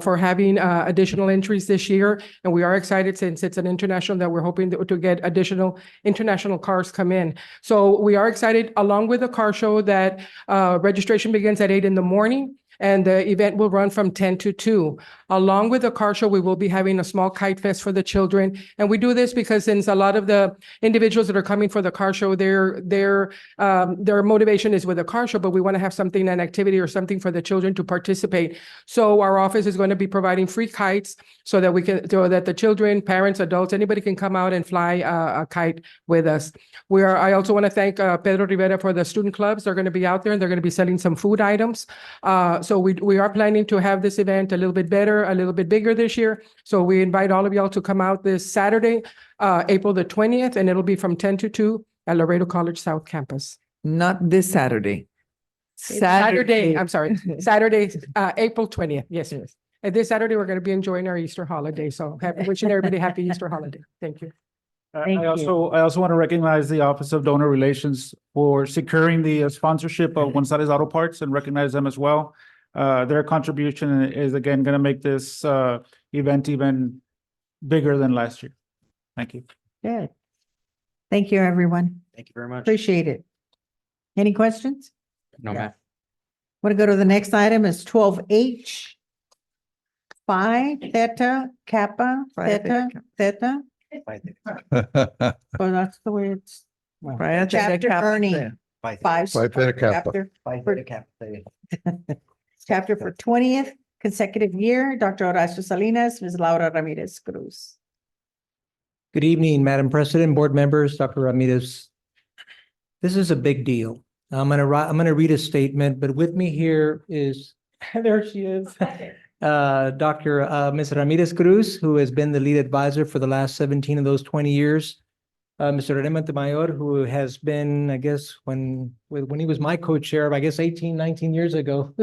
for having additional entries this year. And we are excited since it's an international that we're hoping to get additional international cars come in. So we are excited along with the car show that registration begins at 8 in the morning. And the event will run from 10 to 2. Along with the car show, we will be having a small kite fest for the children. And we do this because since a lot of the individuals that are coming for the car show, their motivation is with the car show, but we want to have something, an activity or something for the children to participate. So our office is going to be providing free kites so that the children, parents, adults, anybody can come out and fly a kite with us. I also want to thank Pedro Rivera for the student clubs. They're going to be out there and they're going to be selling some food items. So we are planning to have this event a little bit better, a little bit bigger this year. So we invite all of y'all to come out this Saturday, April the 20th, and it'll be from 10 to 2 at Laredo College South Campus. Not this Saturday. Saturday, I'm sorry, Saturday, April 20th. Yes, yes. And this Saturday, we're going to be enjoying our Easter holiday. So wishing everybody happy Easter holiday. Thank you. I also want to recognize the Office of Donor Relations for securing the sponsorship of Gonzalez Auto Parts and recognize them as well. Their contribution is again going to make this event even bigger than last year. Thank you. Good. Thank you, everyone. Thank you very much. Appreciate it. Any questions? No, ma'am. Want to go to the next item is 12H. Phi, Theta, Kappa, Theta, Theta. Oh, that's the way it's. well, Phi Theta Chapter Kappa earning. Phi Five. Phi Theta Kappa. Chapter for 20th consecutive year, Dr. Horacio Salinas, Ms. Laura Ramirez Cruz. Good evening, Madam President, board members, Dr. Ramirez. This is a big deal. I'm gonna read a statement, but with me here is, there she is. Ms. Ramirez Cruz, who has been the lead advisor for the last 17 of those 20 years. Mr. Rene Montemayor, who has been, I guess, when he was my co-chair, I guess 18, 19 years ago.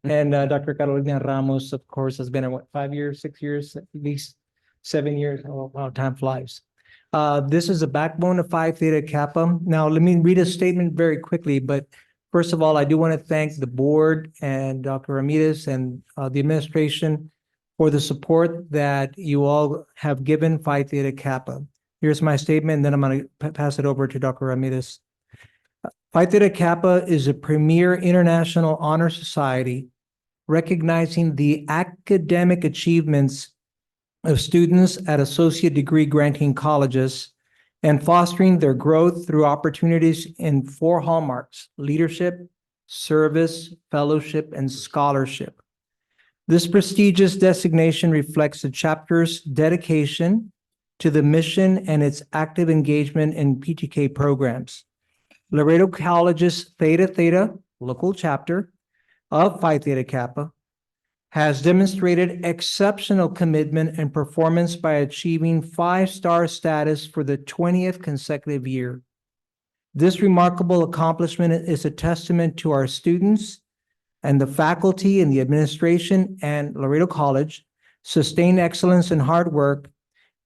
And Dr. Carolina Ramos, of course, has been in what, 5 years, 6 years, at least 7 years. Oh, wow, time flies. This is the backbone of Phi Theta Kappa. Now, let me read a statement very quickly, but first of all, I do want to thank the board and Dr. Ramirez and the administration for the support that you all have given Phi Theta Kappa. Here's my statement, and then I'm going to pass it over to Dr. Ramirez. Phi Theta Kappa is a premier international honor society recognizing the academic achievements of students at associate degree granting colleges and fostering their growth through opportunities in 4 hallmarks: leadership, service, fellowship, and scholarship. This prestigious designation reflects the chapter's dedication to the mission and its active engagement in PTK programs. Laredo College's Theta Theta local chapter of Phi Theta Kappa has demonstrated exceptional commitment and performance by achieving 5-star status for the 20th consecutive year. This remarkable accomplishment is a testament to our students and the faculty and the administration and Laredo College, sustained excellence and hard work,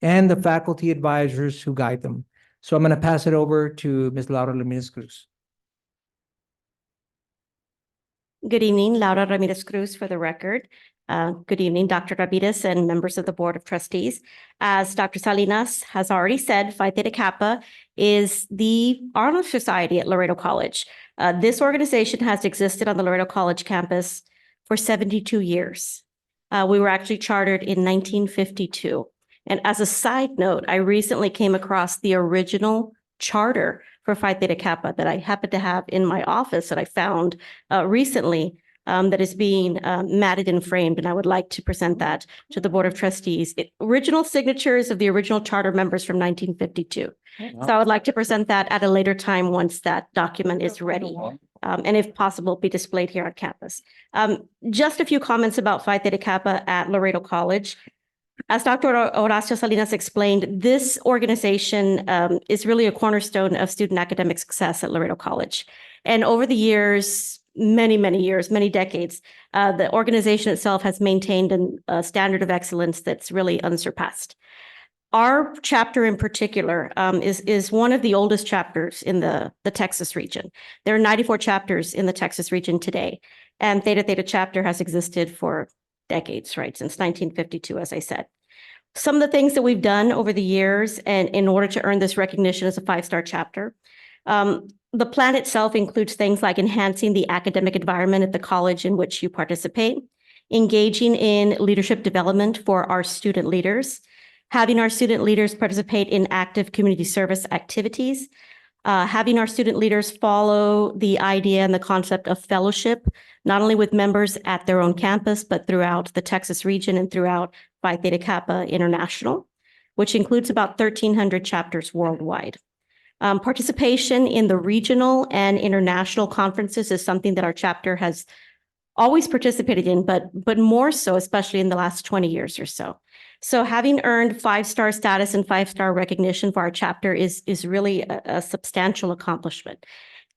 and the faculty advisors who guide them. So I'm going to pass it over to Ms. Laura Ramirez Cruz. Good evening, Laura Ramirez Cruz for the record. Good evening, Dr. Ramirez and members of the Board of Trustees. As Dr. Salinas has already said, Phi Theta Kappa is the honor society at Laredo College. This organization has existed on the Laredo College campus for 72 years. We were actually chartered in 1952. And as a side note, I recently came across the original charter for Phi Theta Kappa that I happen to have in my office that I found recently that is being matted and framed, and I would like to present that to the Board of Trustees. Original signatures of the original charter members from 1952. So I would like to present that at a later time once that document is ready. And if possible, be displayed here on campus. Just a few comments about Phi Theta Kappa at Laredo College. As Dr. Horacio Salinas explained, this organization is really a cornerstone of student academic success at Laredo College. And over the years, many years, many decades, the organization itself has maintained a standard of excellence that's really unsurpassed. Our chapter in particular is one of the oldest chapters in the Texas region. There are 94 chapters in the Texas region today, and Theta Theta chapter has existed for decades, right, since 1952, as I said. Some of the things that we've done over the years and in order to earn this recognition as a 5-star chapter, the plan itself includes things like enhancing the academic environment at the college in which you participate, engaging in leadership development for our student leaders, having our student leaders participate in active community service activities, having our student leaders follow the idea and the concept of fellowship, not only with members at their own campus, but throughout the Texas region and throughout Phi Theta Kappa International, which includes about 1,300 chapters worldwide. Participation in the regional and international conferences is something that our chapter has always participated in, but more so, especially in the last 20 years or so. So having earned 5-star status and 5-star recognition for our chapter is really a substantial accomplishment.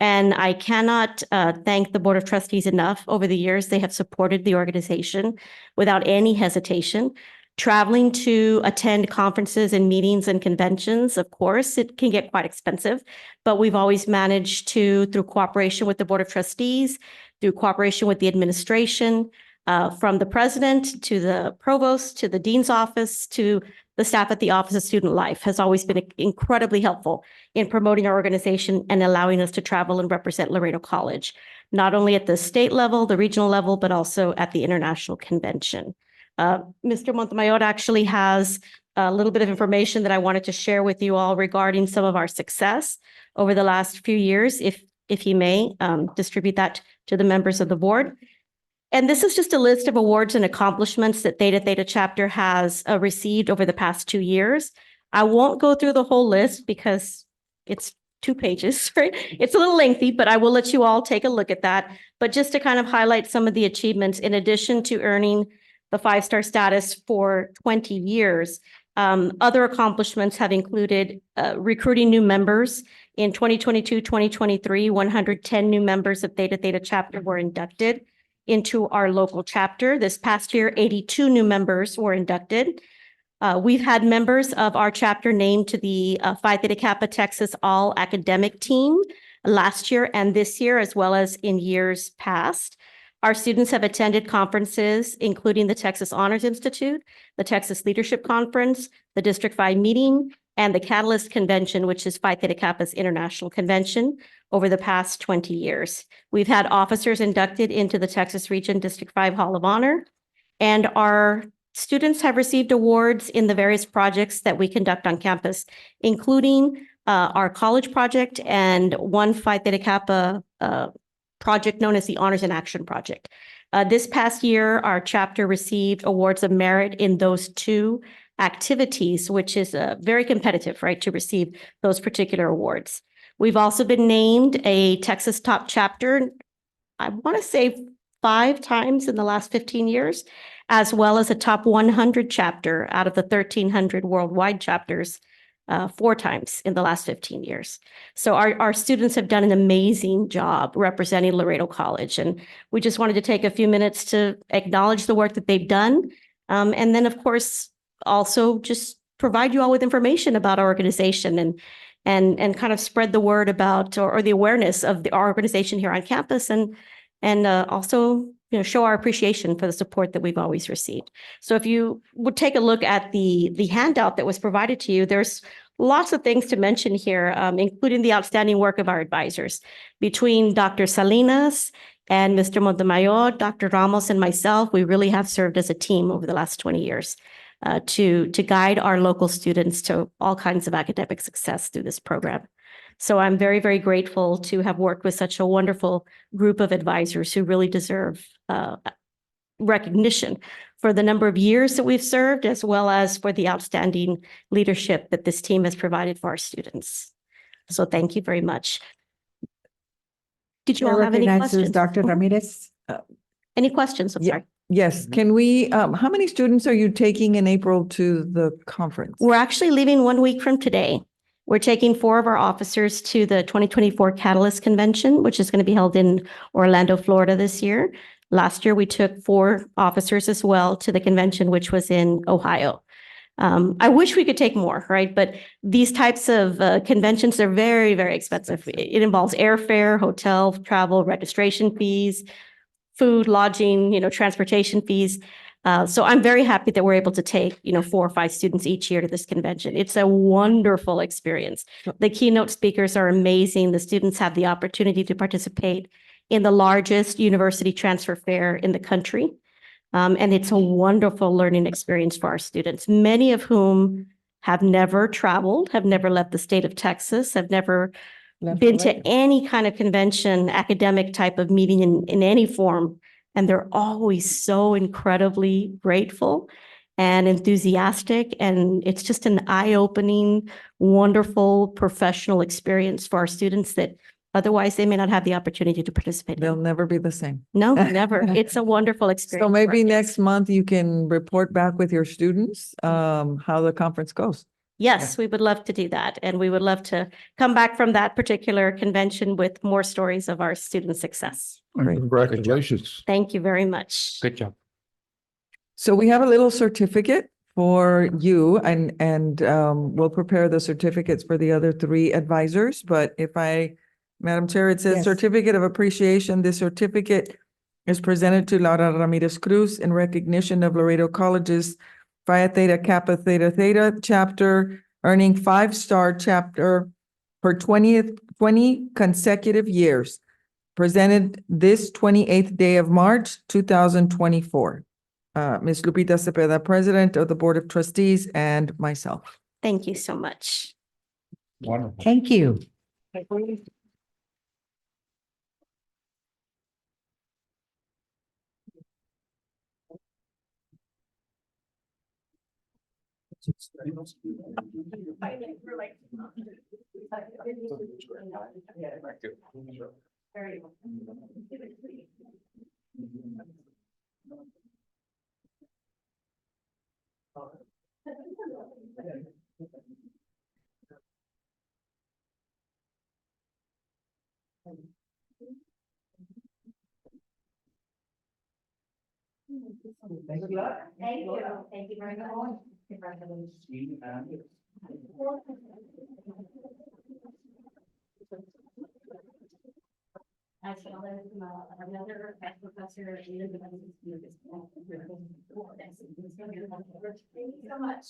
And I cannot thank the Board of Trustees enough. Over the years, they have supported the organization without any hesitation. Traveling to attend conferences and meetings and conventions, of course, it can get quite expensive, but we've always managed to, through cooperation with the Board of Trustees, through cooperation with the administration, from the president to the provost, to the dean's office, to the staff at the Office of Student Life, has always been incredibly helpful in promoting our organization and allowing us to travel and represent Laredo College, not only at the state level, the regional level, but also at the international convention. Mr. Montemayor actually has a little bit of information that I wanted to share with you all regarding some of our success over the last few years, if he may distribute that to the members of the board. And this is just a list of awards and accomplishments that Theta Theta chapter has received over the past 2 years. I won't go through the whole list because it's 2 pages, right? It's a little lengthy, but I will let you all take a look at that. But just to kind of highlight some of the achievements, in addition to earning the 5-star status for 20 years, Other accomplishments have included recruiting new members. In 2022, 2023, 110 new members of Theta Theta chapter were inducted into our local chapter. This past year, 82 new members were inducted. We've had members of our chapter named to the Phi Theta Kappa Texas All Academic Team last year and this year, as well as in years past. Our students have attended conferences, including the Texas Honors Institute, the Texas Leadership Conference, the District 5 meeting, and the Catalyst Convention, which is Phi Theta Kappa's international convention, over the past 20 years. We've had officers inducted into the Texas Region District 5 Hall of Honor, and our students have received awards in the various projects that we conduct on campus, including our college project and one Phi Theta Kappa project known as the Honors in Action Project. This past year, our chapter received awards of merit in those two activities, which is very competitive, right, to receive those particular awards. We've also been named a Texas Top Chapter, I want to say 5 times in the last 15 years, as well as a Top 100 chapter out of the 1,300 worldwide chapters 4 times in the last 15 years. So our students have done an amazing job representing Laredo College. And we just wanted to take a few minutes to acknowledge the work that they've done. And then, of course, also just provide you all with information about our organization and kind of spread the word about or the awareness of our organization here on campus and also show our appreciation for the support that we've always received. So if you would take a look at the handout that was provided to you, there's lots of things to mention here, including the outstanding work of our advisors. Between Dr. Salinas and Mr. Montemayor, Dr. Ramos, and myself, we really have served as a team over the last 20 years to guide our local students to all kinds of academic success through this program. So I'm very, very grateful to have worked with such a wonderful group of advisors who really deserve recognition for the number of years that we've served, as well as for the outstanding leadership that this team has provided for our students. So thank you very much. Did you all have any questions? Dr. Ramirez. Any questions? I'm sorry. Yes, can we, how many students are you taking in April to the conference? We're actually leaving 1 week from today. We're taking 4 of our officers to the 2024 Catalyst Convention, which is going to be held in Orlando, Florida this year. Last year, we took 4 officers as well to the convention, which was in Ohio. I wish we could take more, right? But these types of conventions are very, very expensive. It involves airfare, hotel, travel, registration fees, food, lodging, transportation fees. So I'm very happy that we're able to take, 4 or 5 students each year to this convention. It's a wonderful experience. The keynote speakers are amazing. The students have the opportunity to participate in the largest university transfer fair in the country. And it's a wonderful learning experience for our students, many of whom have never traveled, have never left the state of Texas, have never been to any kind of convention, academic type of meeting in any form. And they're always so incredibly grateful and enthusiastic. And it's just an eye-opening, wonderful professional experience for our students that otherwise they may not have the opportunity to participate. They'll never be the same. No, never. It's a wonderful experience. So maybe next month you can report back with your students, how the conference goes. Yes, we would love to do that. And we would love to come back from that particular convention with more stories of our student success. Great. Congratulations. Thank you very much. Good job. So we have a little certificate for you and we'll prepare the certificates for the other 3 advisors. But Madam Chair, it says Yes. Certificate of Appreciation. This certificate is presented to Laura Ramirez Cruz in recognition of Laredo College's Phi Theta Kappa Theta Theta chapter, earning 5-star chapter for 20 consecutive years. Presented this 28th day of March, 2024. Ms. Lupita Cepeda, President of the Board of Trustees, and myself. Thank you so much. Wonderful. Thank you. Thank you. Thank you. Thank you very much. As well as another professor. Thank you so much.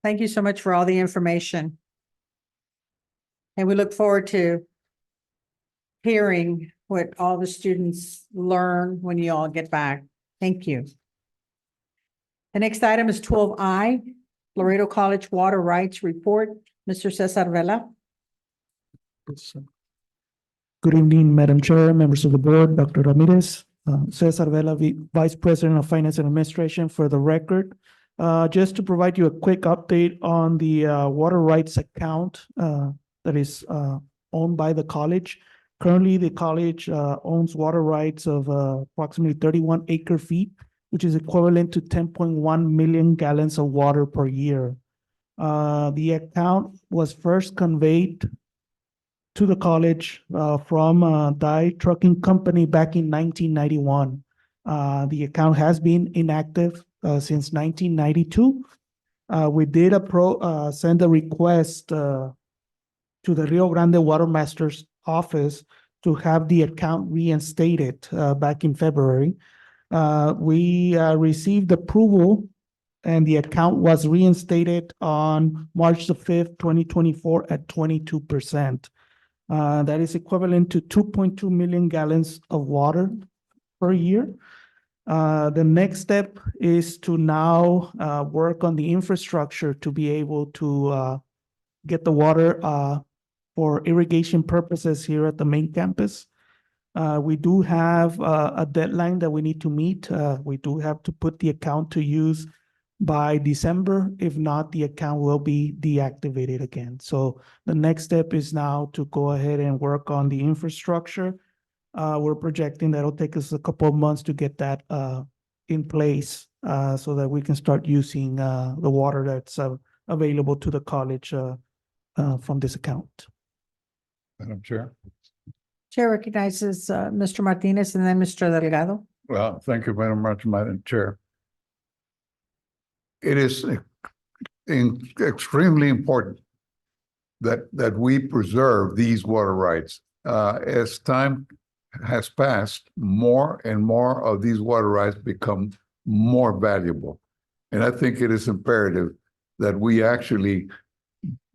Thank you so much for all the information. And we look forward to hearing what all the students learn when you all get back. Thank you. The next item is 12I, Laredo College Water Rights Report. Mr. Cesar Vela. Good evening, Madam Chair, members of the board, Dr. Ramirez, Cesar Vela, Vice President of Finance and Administration. For the record, just to provide you a quick update on the water rights account that is owned by the college. Currently, the college owns water rights of approximately 31 acre feet, which is equivalent to 10.1 million gallons of water per year. The account was first conveyed to the college from Dye Trucking Company back in 1991. The account has been inactive since 1992. We did send a request to the Rio Grande Water Master's office to have the account reinstated back in February. We received approval and the account was reinstated on March the 5th, 2024 at 22%. That is equivalent to 2.2 million gallons of water per year. The next step is to now work on the infrastructure to be able to get the water for irrigation purposes here at the main campus. We do have a deadline that we need to meet. We do have to put the account to use by December. If not, the account will be deactivated again. So the next step is now to go ahead and work on the infrastructure. We're projecting that'll take us a couple of months to get that in place so that we can start using the water that's available to the college from this account. Madam Chair. Chair recognizes Mr. Martinez and then Mr. Delgado. Well, thank you very much, Madam Chair. It is extremely important that we preserve these water rights. As time has passed, more and more of these water rights become more valuable. And I think it is imperative that we actually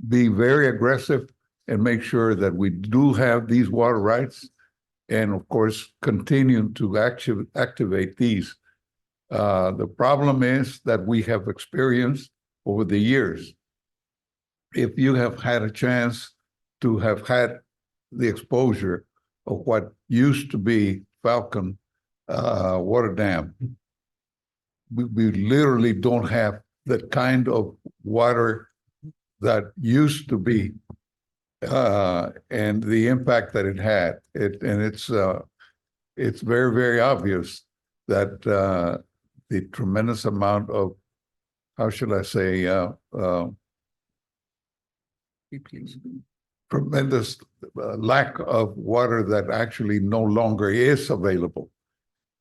be very aggressive and make sure that we do have these water rights and, of course, continue to activate these. The problem is that we have experienced over the years. If you have had a chance to have had the exposure of what used to be Falcon Water Dam, we literally don't have the kind of water that used to be and the impact that it had. It's very, very obvious that the tremendous amount of, how should I say, tremendous lack of water that actually no longer is available.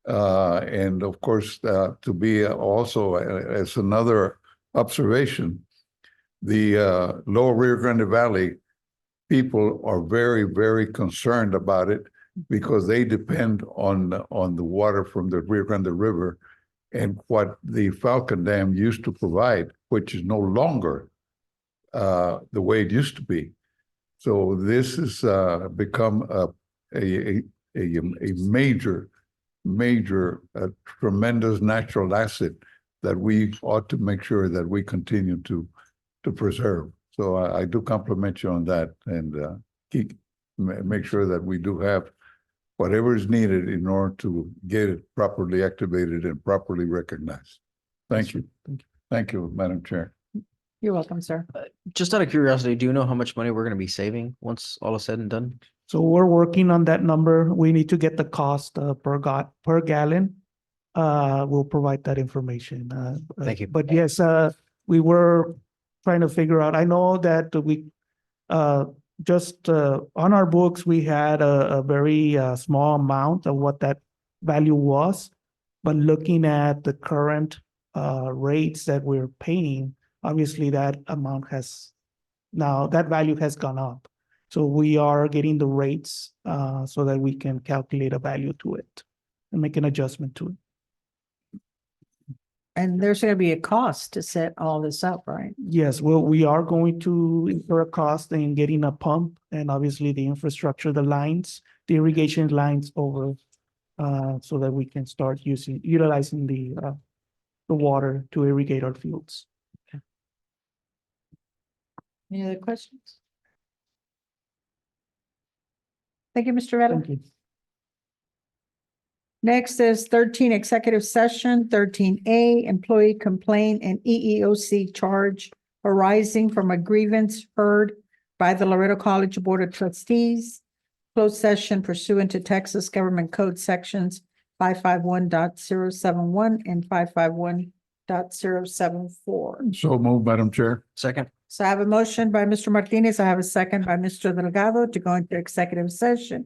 And of course, to be also as another observation, the Lower Rio Grande Valley people are very, very concerned about it because they depend on the water from the Rio Grande River and what the Falcon Dam used to provide, which is no longer the way it used to be. So this has become a major, tremendous natural asset that we ought to make sure that we continue to preserve. So I do compliment you on that and make sure that we do have whatever is needed in order to get it properly activated and properly recognized. Thank you. Thank you, Madam Chair. You're welcome, sir. Just out of curiosity, do you know how much money we're going to be saving once all is said and done? So we're working on that number. We need to get the cost per gallon. We'll provide that information. Thank you. But yes, we were trying to figure out, I know that we just on our books, we had a very small amount of what that value was. But looking at the current rates that we're paying, obviously that amount has now that value has gone up. So we are getting the rates so that we can calculate a value to it and make an adjustment to it. And there's gonna be a cost to set all this up, right? Yes, well, we are going to incur a cost in getting a pump and obviously the infrastructure, the lines, the irrigation lines over so that we can start utilizing the water to irrigate our fields. Any other questions? Thank you, Mr. Vella. Thank you. Next is 13 executive session, 13A, employee complaint and EEOC charge arising from a grievance heard by the Laredo College Board of Trustees. Closed session pursuant to Texas Government Code Sections 551.071 and 551.074. So move, Madam Chair. Second. So I have a motion by Mr. Martinez. I have a second by Mr. Delgado to go into executive session.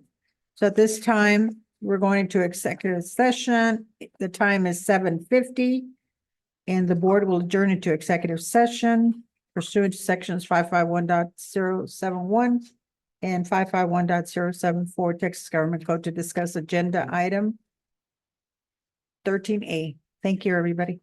So at this time, we're going to executive session. The time is 7:50. And the board will adjourn into executive session pursuant to sections 551.071 and 551.074 Texas Government Code to discuss agenda item 13A. Thank you, everybody.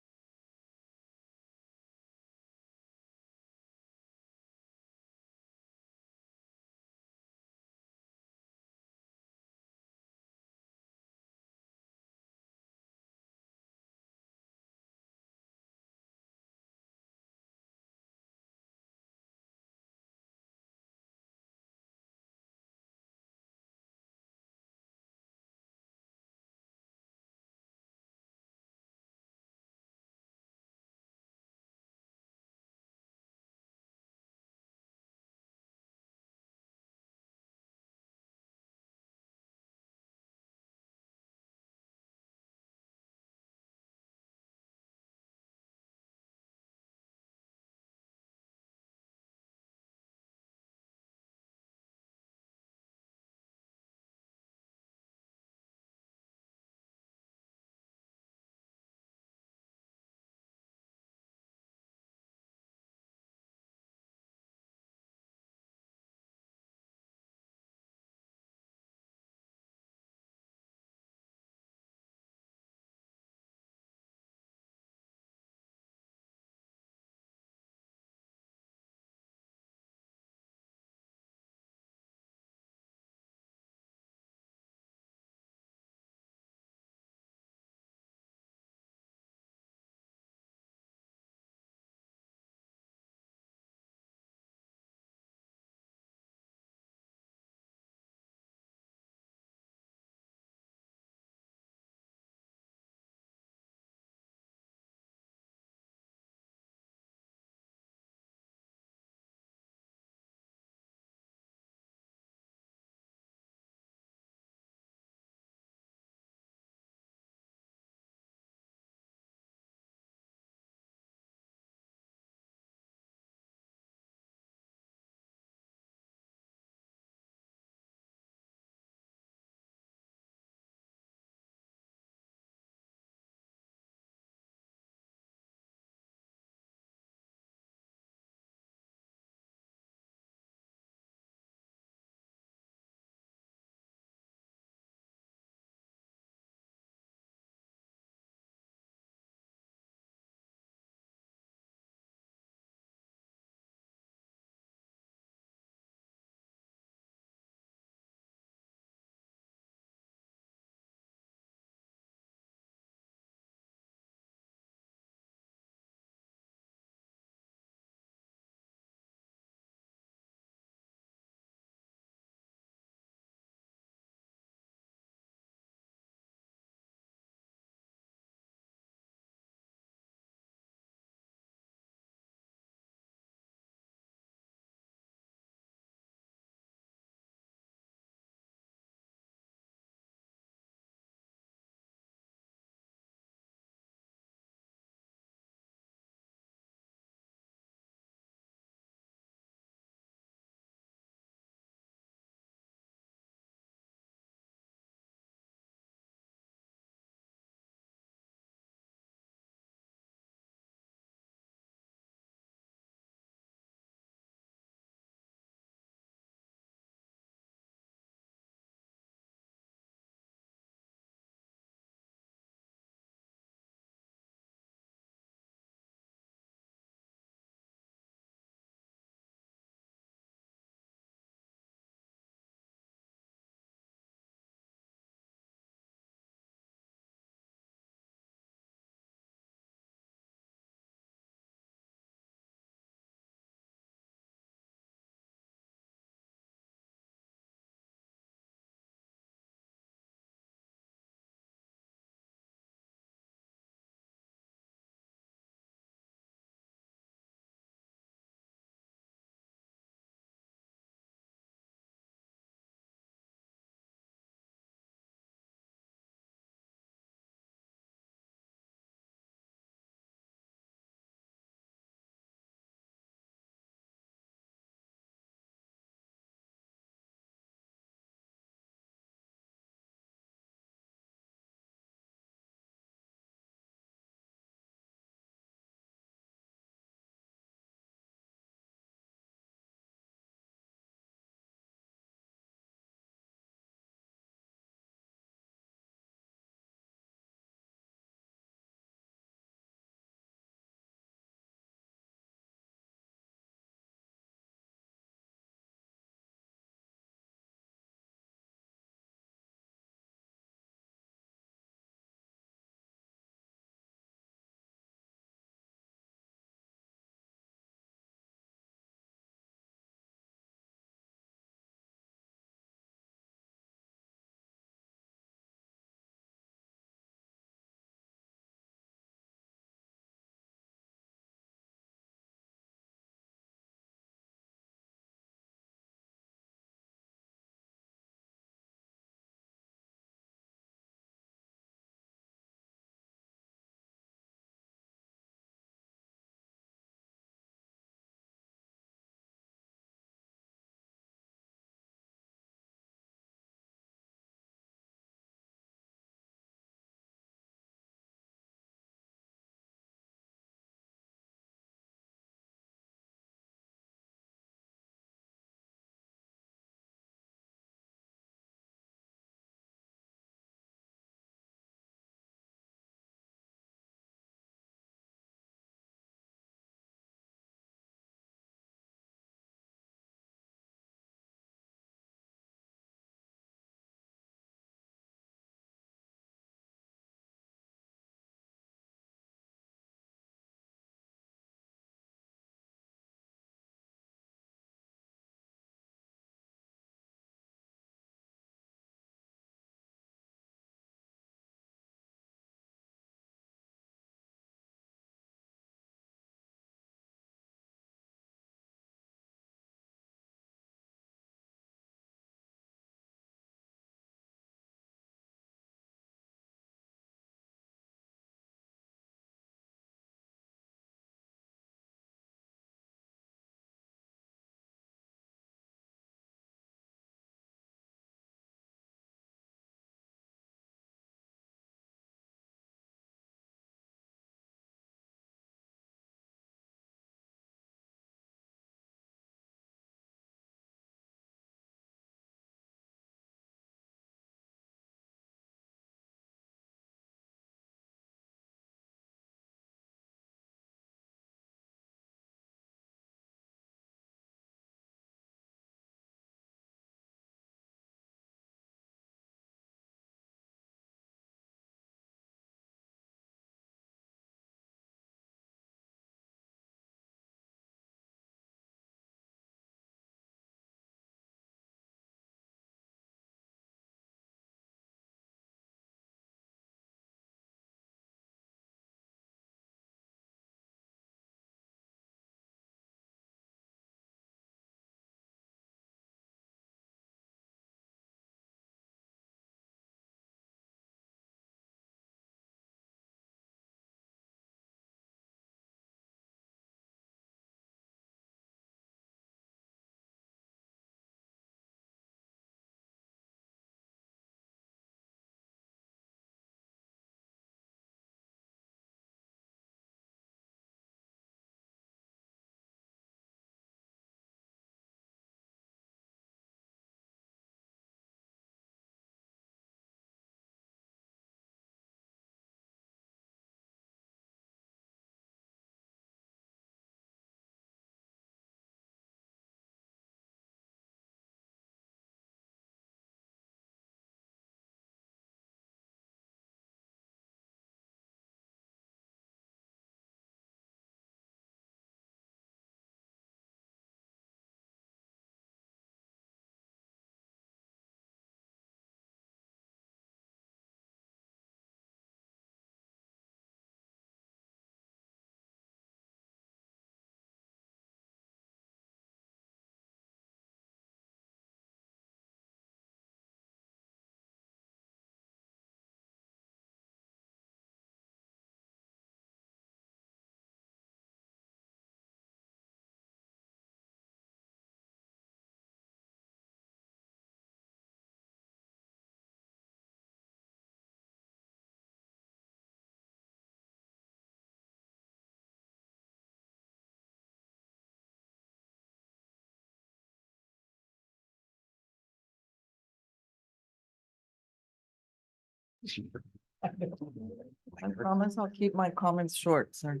I promise I'll keep my comments short, sir.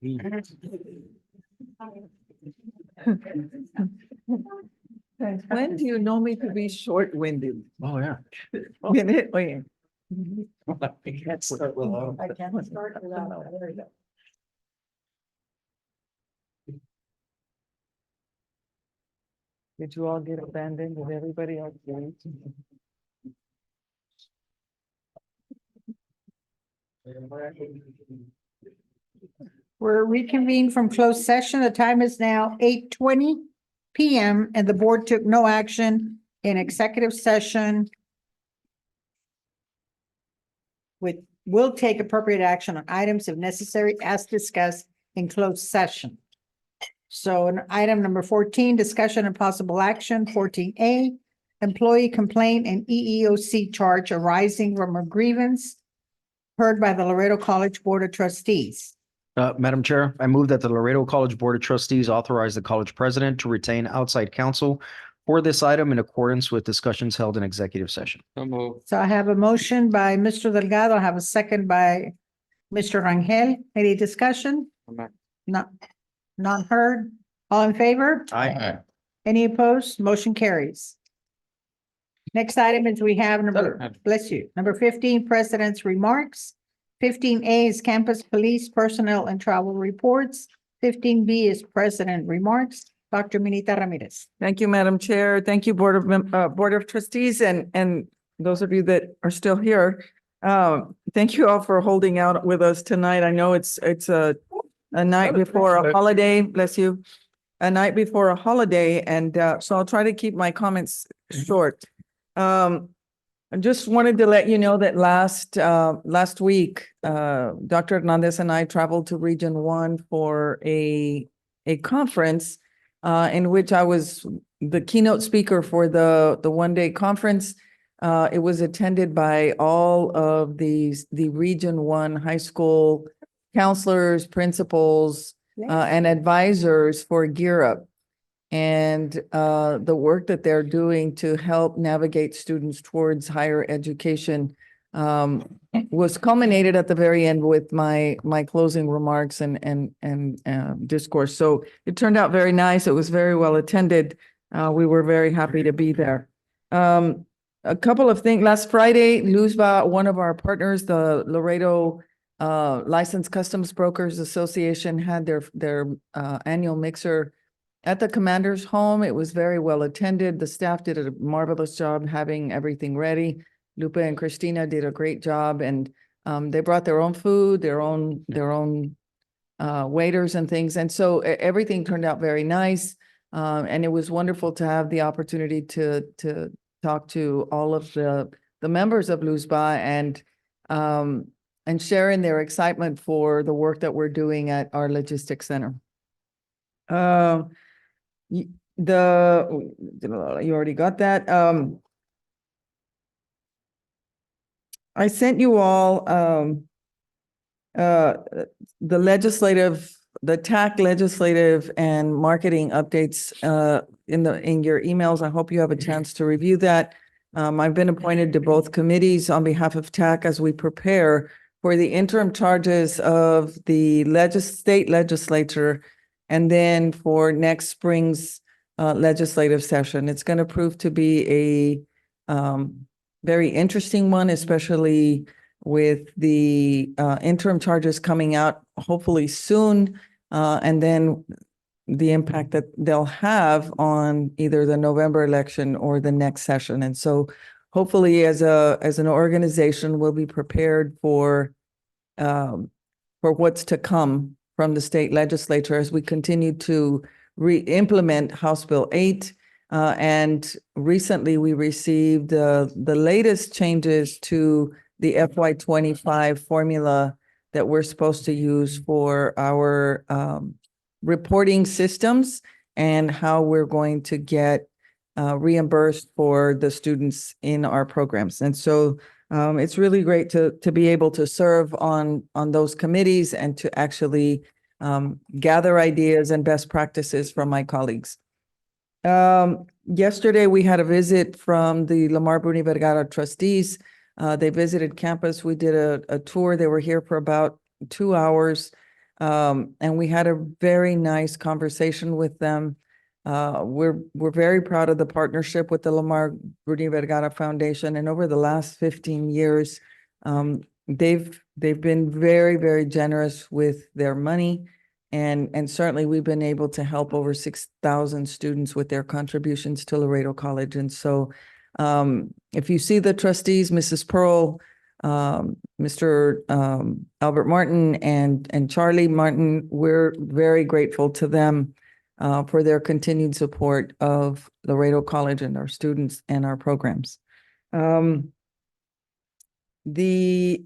When do you know me to be short-winded? Oh, yeah. Minute, oye. I can't start without. I can't start without. There you go. Did you all get abandoned? Did everybody else leave? We're reconvened from closed session. The time is now 8:20 PM and the board took no action in executive session. Will take appropriate action on items if necessary as discussed in closed session. So in item number 14, discussion and possible action, 14A, employee complaint and EEOC charge arising from a grievance heard by the Laredo College Board of Trustees. Madam Chair, I move that the Laredo College Board of Trustees authorize the college president to retain outside counsel for this item in accordance with discussions held in executive session. So I have a motion by Mr. Delgado. I have a second by Mr. Rangel. Any discussion? Not heard. All in favor? Aye. Any opposed? Motion carries. Next item is we have bless you, number 15, President's Remarks. 15A is Campus Police Personnel and Travel Reports. 15B is President Remarks. Dr. Minita Ramirez. Thank you, Madam Chair. Thank you, Board of Trustees, and those of you that are still here. Thank you all for holding out with us tonight. I know it's a night before a holiday, bless you, a night before a holiday, and so I'll try to keep my comments short. I just wanted to let you know that last week, Dr. Hernandez and I traveled to Region 1 for a conference in which I was the keynote speaker for the one-day conference. It was attended by all of the Region 1 high school counselors, principals, and advisors for Gear Up. And the work that they're doing to help navigate students towards higher education was culminated at the very end with my closing remarks and discourse. So it turned out very nice. It was very well attended. We were very happy to be there. A couple of things. Last Friday, LUSBA, one of our partners, the Laredo Licensed Customs Brokers Association, had their annual mixer at the commander's home. It was very well attended. The staff did a marvelous job having everything ready. Lupe and Christina did a great job, and they brought their own food, their own waiters and things. And so everything turned out very nice. And it was wonderful to have the opportunity to talk to all of the members of LUSBA and sharing their excitement for the work that we're doing at our logistics center. You already got that. I sent you all the TAC legislative and marketing updates in your emails. I hope you have a chance to review that. I've been appointed to both committees on behalf of TAC as we prepare for the interim charges of the state legislature and then for next spring's legislative session. It's going to prove to be a very interesting one, especially with the interim charges coming out hopefully soon, and then the impact that they'll have on either the November election or the next session. And so hopefully as an organization, we'll be prepared for what's to come from the state legislature as we continue to re-implement House Bill 8. And recently we received the latest changes to the FY25 formula that we're supposed to use for our reporting systems and how we're going to get reimbursed for the students in our programs. And so it's really great to be able to serve on those committees and to actually gather ideas and best practices from my colleagues. Yesterday, we had a visit from the Lamar Bruni Vergara trustees. They visited campus. We did a tour. They were here for about 2 hours. And we had a very nice conversation with them. We're very proud of the partnership with the Lamar Rudy Vergara Foundation. And over the last 15 years, they've been very, very generous with their money. And certainly we've been able to help over 6,000 students with their contributions to Laredo College. And so if you see the trustees, Mrs. Pearl, Mr. Albert Martin and Charlie Martin, we're very grateful to them for their continued support of Laredo College and our students and our programs. The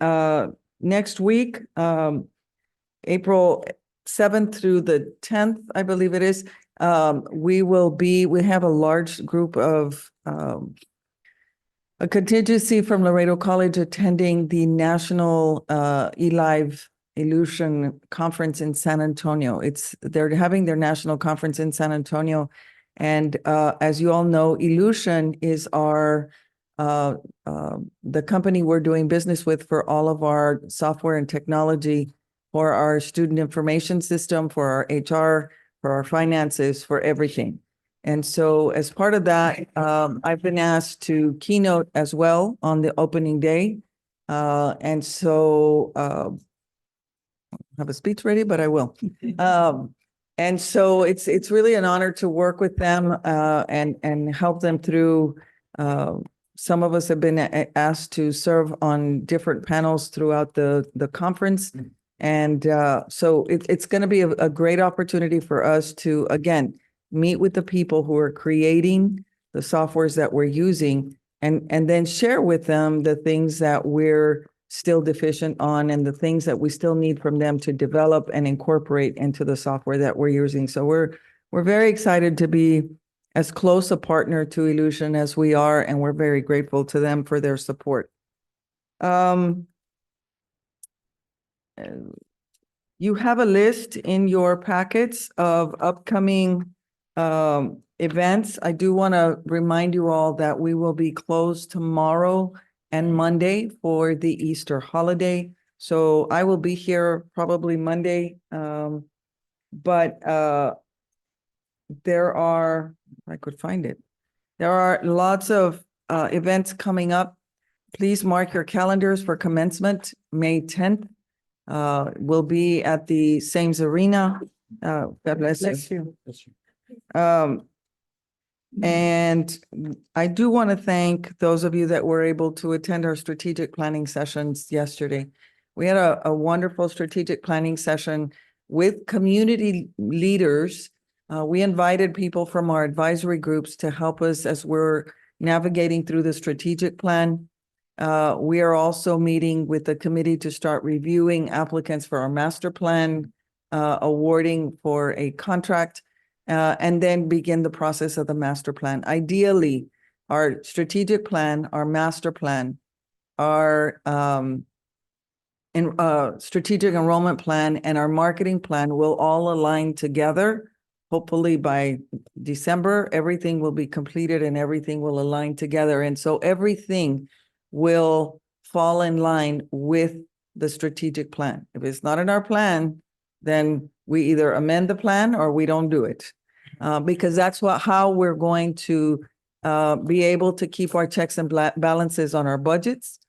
next week, April 7th through the 10th, I believe it is, we have a large group of a contingency from Laredo College attending the National eLive Illusion Conference in San Antonio. They're having their national conference in San Antonio. And as you all know, Illusion is the company we're doing business with for all of our software and technology, for our student information system, for our HR, for our finances, for everything. And so as part of that, I've been asked to keynote as well on the opening day. And so I have a speech ready, but I will. And so it's really an honor to work with them and help them through. Some of us have been asked to serve on different panels throughout the conference. And so it's going to be a great opportunity for us to, again, meet with the people who are creating the softwares that we're using and then share with them the things that we're still deficient on and the things that we still need from them to develop and incorporate into the software that we're using. So we're very excited to be as close a partner to Illusion as we are, and we're very grateful to them for their support. You have a list in your packets of upcoming events. I do want to remind you all that we will be closed tomorrow and Monday for the Easter holiday. So I will be here probably Monday. But there are, if I could find it, there are lots of events coming up. Please mark your calendars for commencement, May 10th. We'll be at the Sames Arena. God bless you. And I do want to thank those of you that were able to attend our strategic planning sessions yesterday. We had a wonderful strategic planning session with community leaders. We invited people from our advisory groups to help us as we're navigating through the strategic plan. We are also meeting with the committee to start reviewing applicants for our master plan, awarding for a contract, and then begin the process of the master plan. Ideally, our strategic plan, our master plan, our strategic enrollment plan, and our marketing plan will all align together. Hopefully by December, everything will be completed and everything will align together. And so everything will fall in line with the strategic plan. If it's not in our plan, then we either amend the plan or we don't do it. Because that's how we're going to be able to keep our checks and balances on our budgets,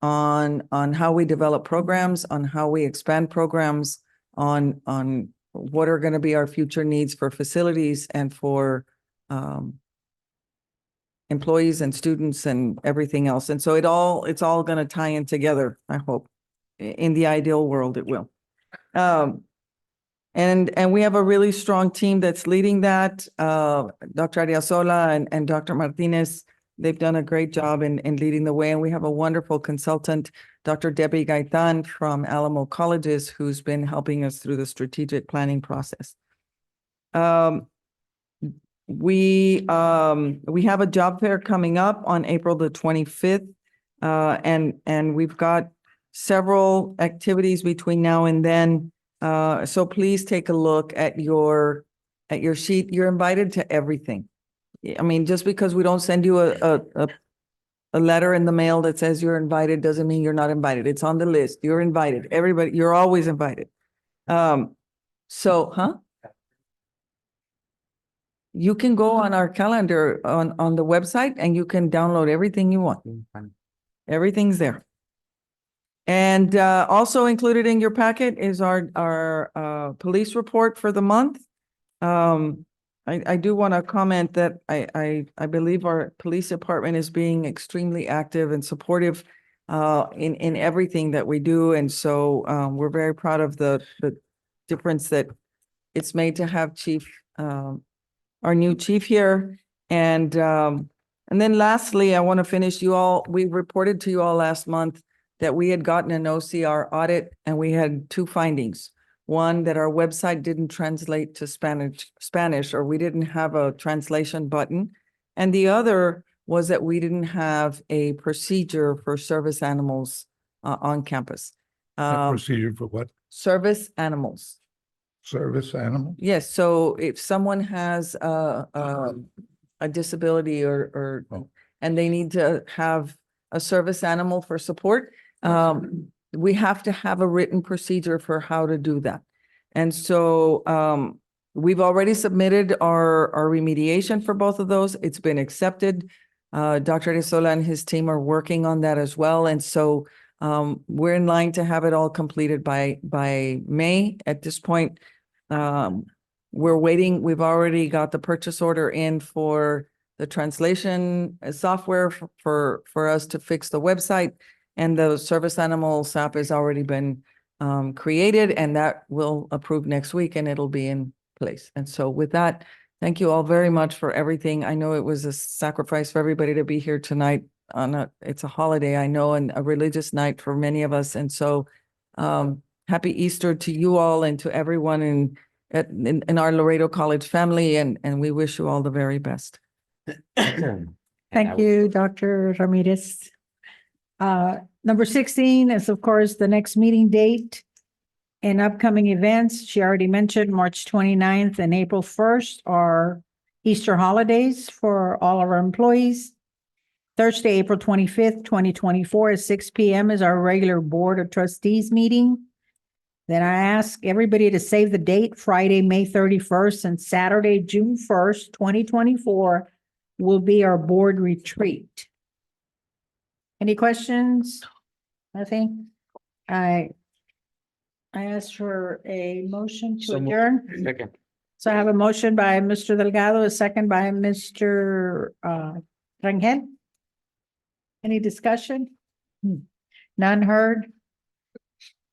on how we develop programs, on how we expand programs, on what are going to be our future needs for facilities and for employees and students and everything else. And so it's all going to tie in together, I hope. In the ideal world, it will. And we have a really strong team that's leading that. Dr. Ariasola and Dr. Martinez, they've done a great job in leading the way. And we have a wonderful consultant, Dr. Debbie Gaitan from Alamo Colleges, who's been helping us through the strategic planning process. We have a job fair coming up on April the 25th. And we've got several activities between now and then. So please take a look at your sheet. You're invited to everything. I mean, just because we don't send you a a letter in the mail that says you're invited doesn't mean you're not invited. It's on the list. You're invited. Everybody, you're always invited. Huh? You can go on our calendar on the website and you can download everything you want. Everything's there. And also included in your packet is our police report for the month. I do want to comment that I believe our police department is being extremely active and supportive in everything that we do. And so we're very proud of the difference that it's made to have our new chief here. And then lastly, I want to finish we reported to you all last month that we had gotten an OCR audit and we had two findings. One, that our website didn't translate to Spanish, or we didn't have a translation button. And the other was that we didn't have a procedure for service animals on campus. Procedure for what? Service animals. Service animal? Yes, so if someone has a disability and they need to have a service animal for support, we have to have a written procedure for how to do that. And so we've already submitted our remediation for both of those. It's been accepted. Dr. Arizola and his team are working on that as well. And so we're in line to have it all completed by May. At this point, we're waiting. We've already got the purchase order in for the translation software for us to fix the website. And the service animal SAP has already been created, and that will approve next week and it'll be in place. And so with that, thank you all very much for everything. I know it was a sacrifice for everybody to be here tonight it's a holiday, I know, and a religious night for many of us. And so happy Easter to you all and to everyone in our Laredo College family. And we wish you all the very best. Thank you, Dr. Ramirez. Number 16 is, of course, the next meeting date and upcoming events. She already mentioned March 29th and April 1st are Easter holidays for all of our employees. Thursday, April 25th, 2024 at 6 p.m. is our regular Board of Trustees meeting. Then I ask everybody to save the date, Friday, May 31st and Saturday, June 1st, 2024 will be our board retreat. Any questions? Nothing? I ask for a motion to adjourn. Second. So I have a motion by Mr. Delgado, a second by Mr. Rangel. Any discussion? None heard?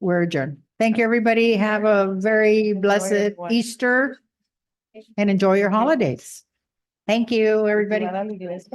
We're adjourned. Thank you, everybody. Have a very blessed Easter and enjoy your holidays. Thank you, everybody. Vamos.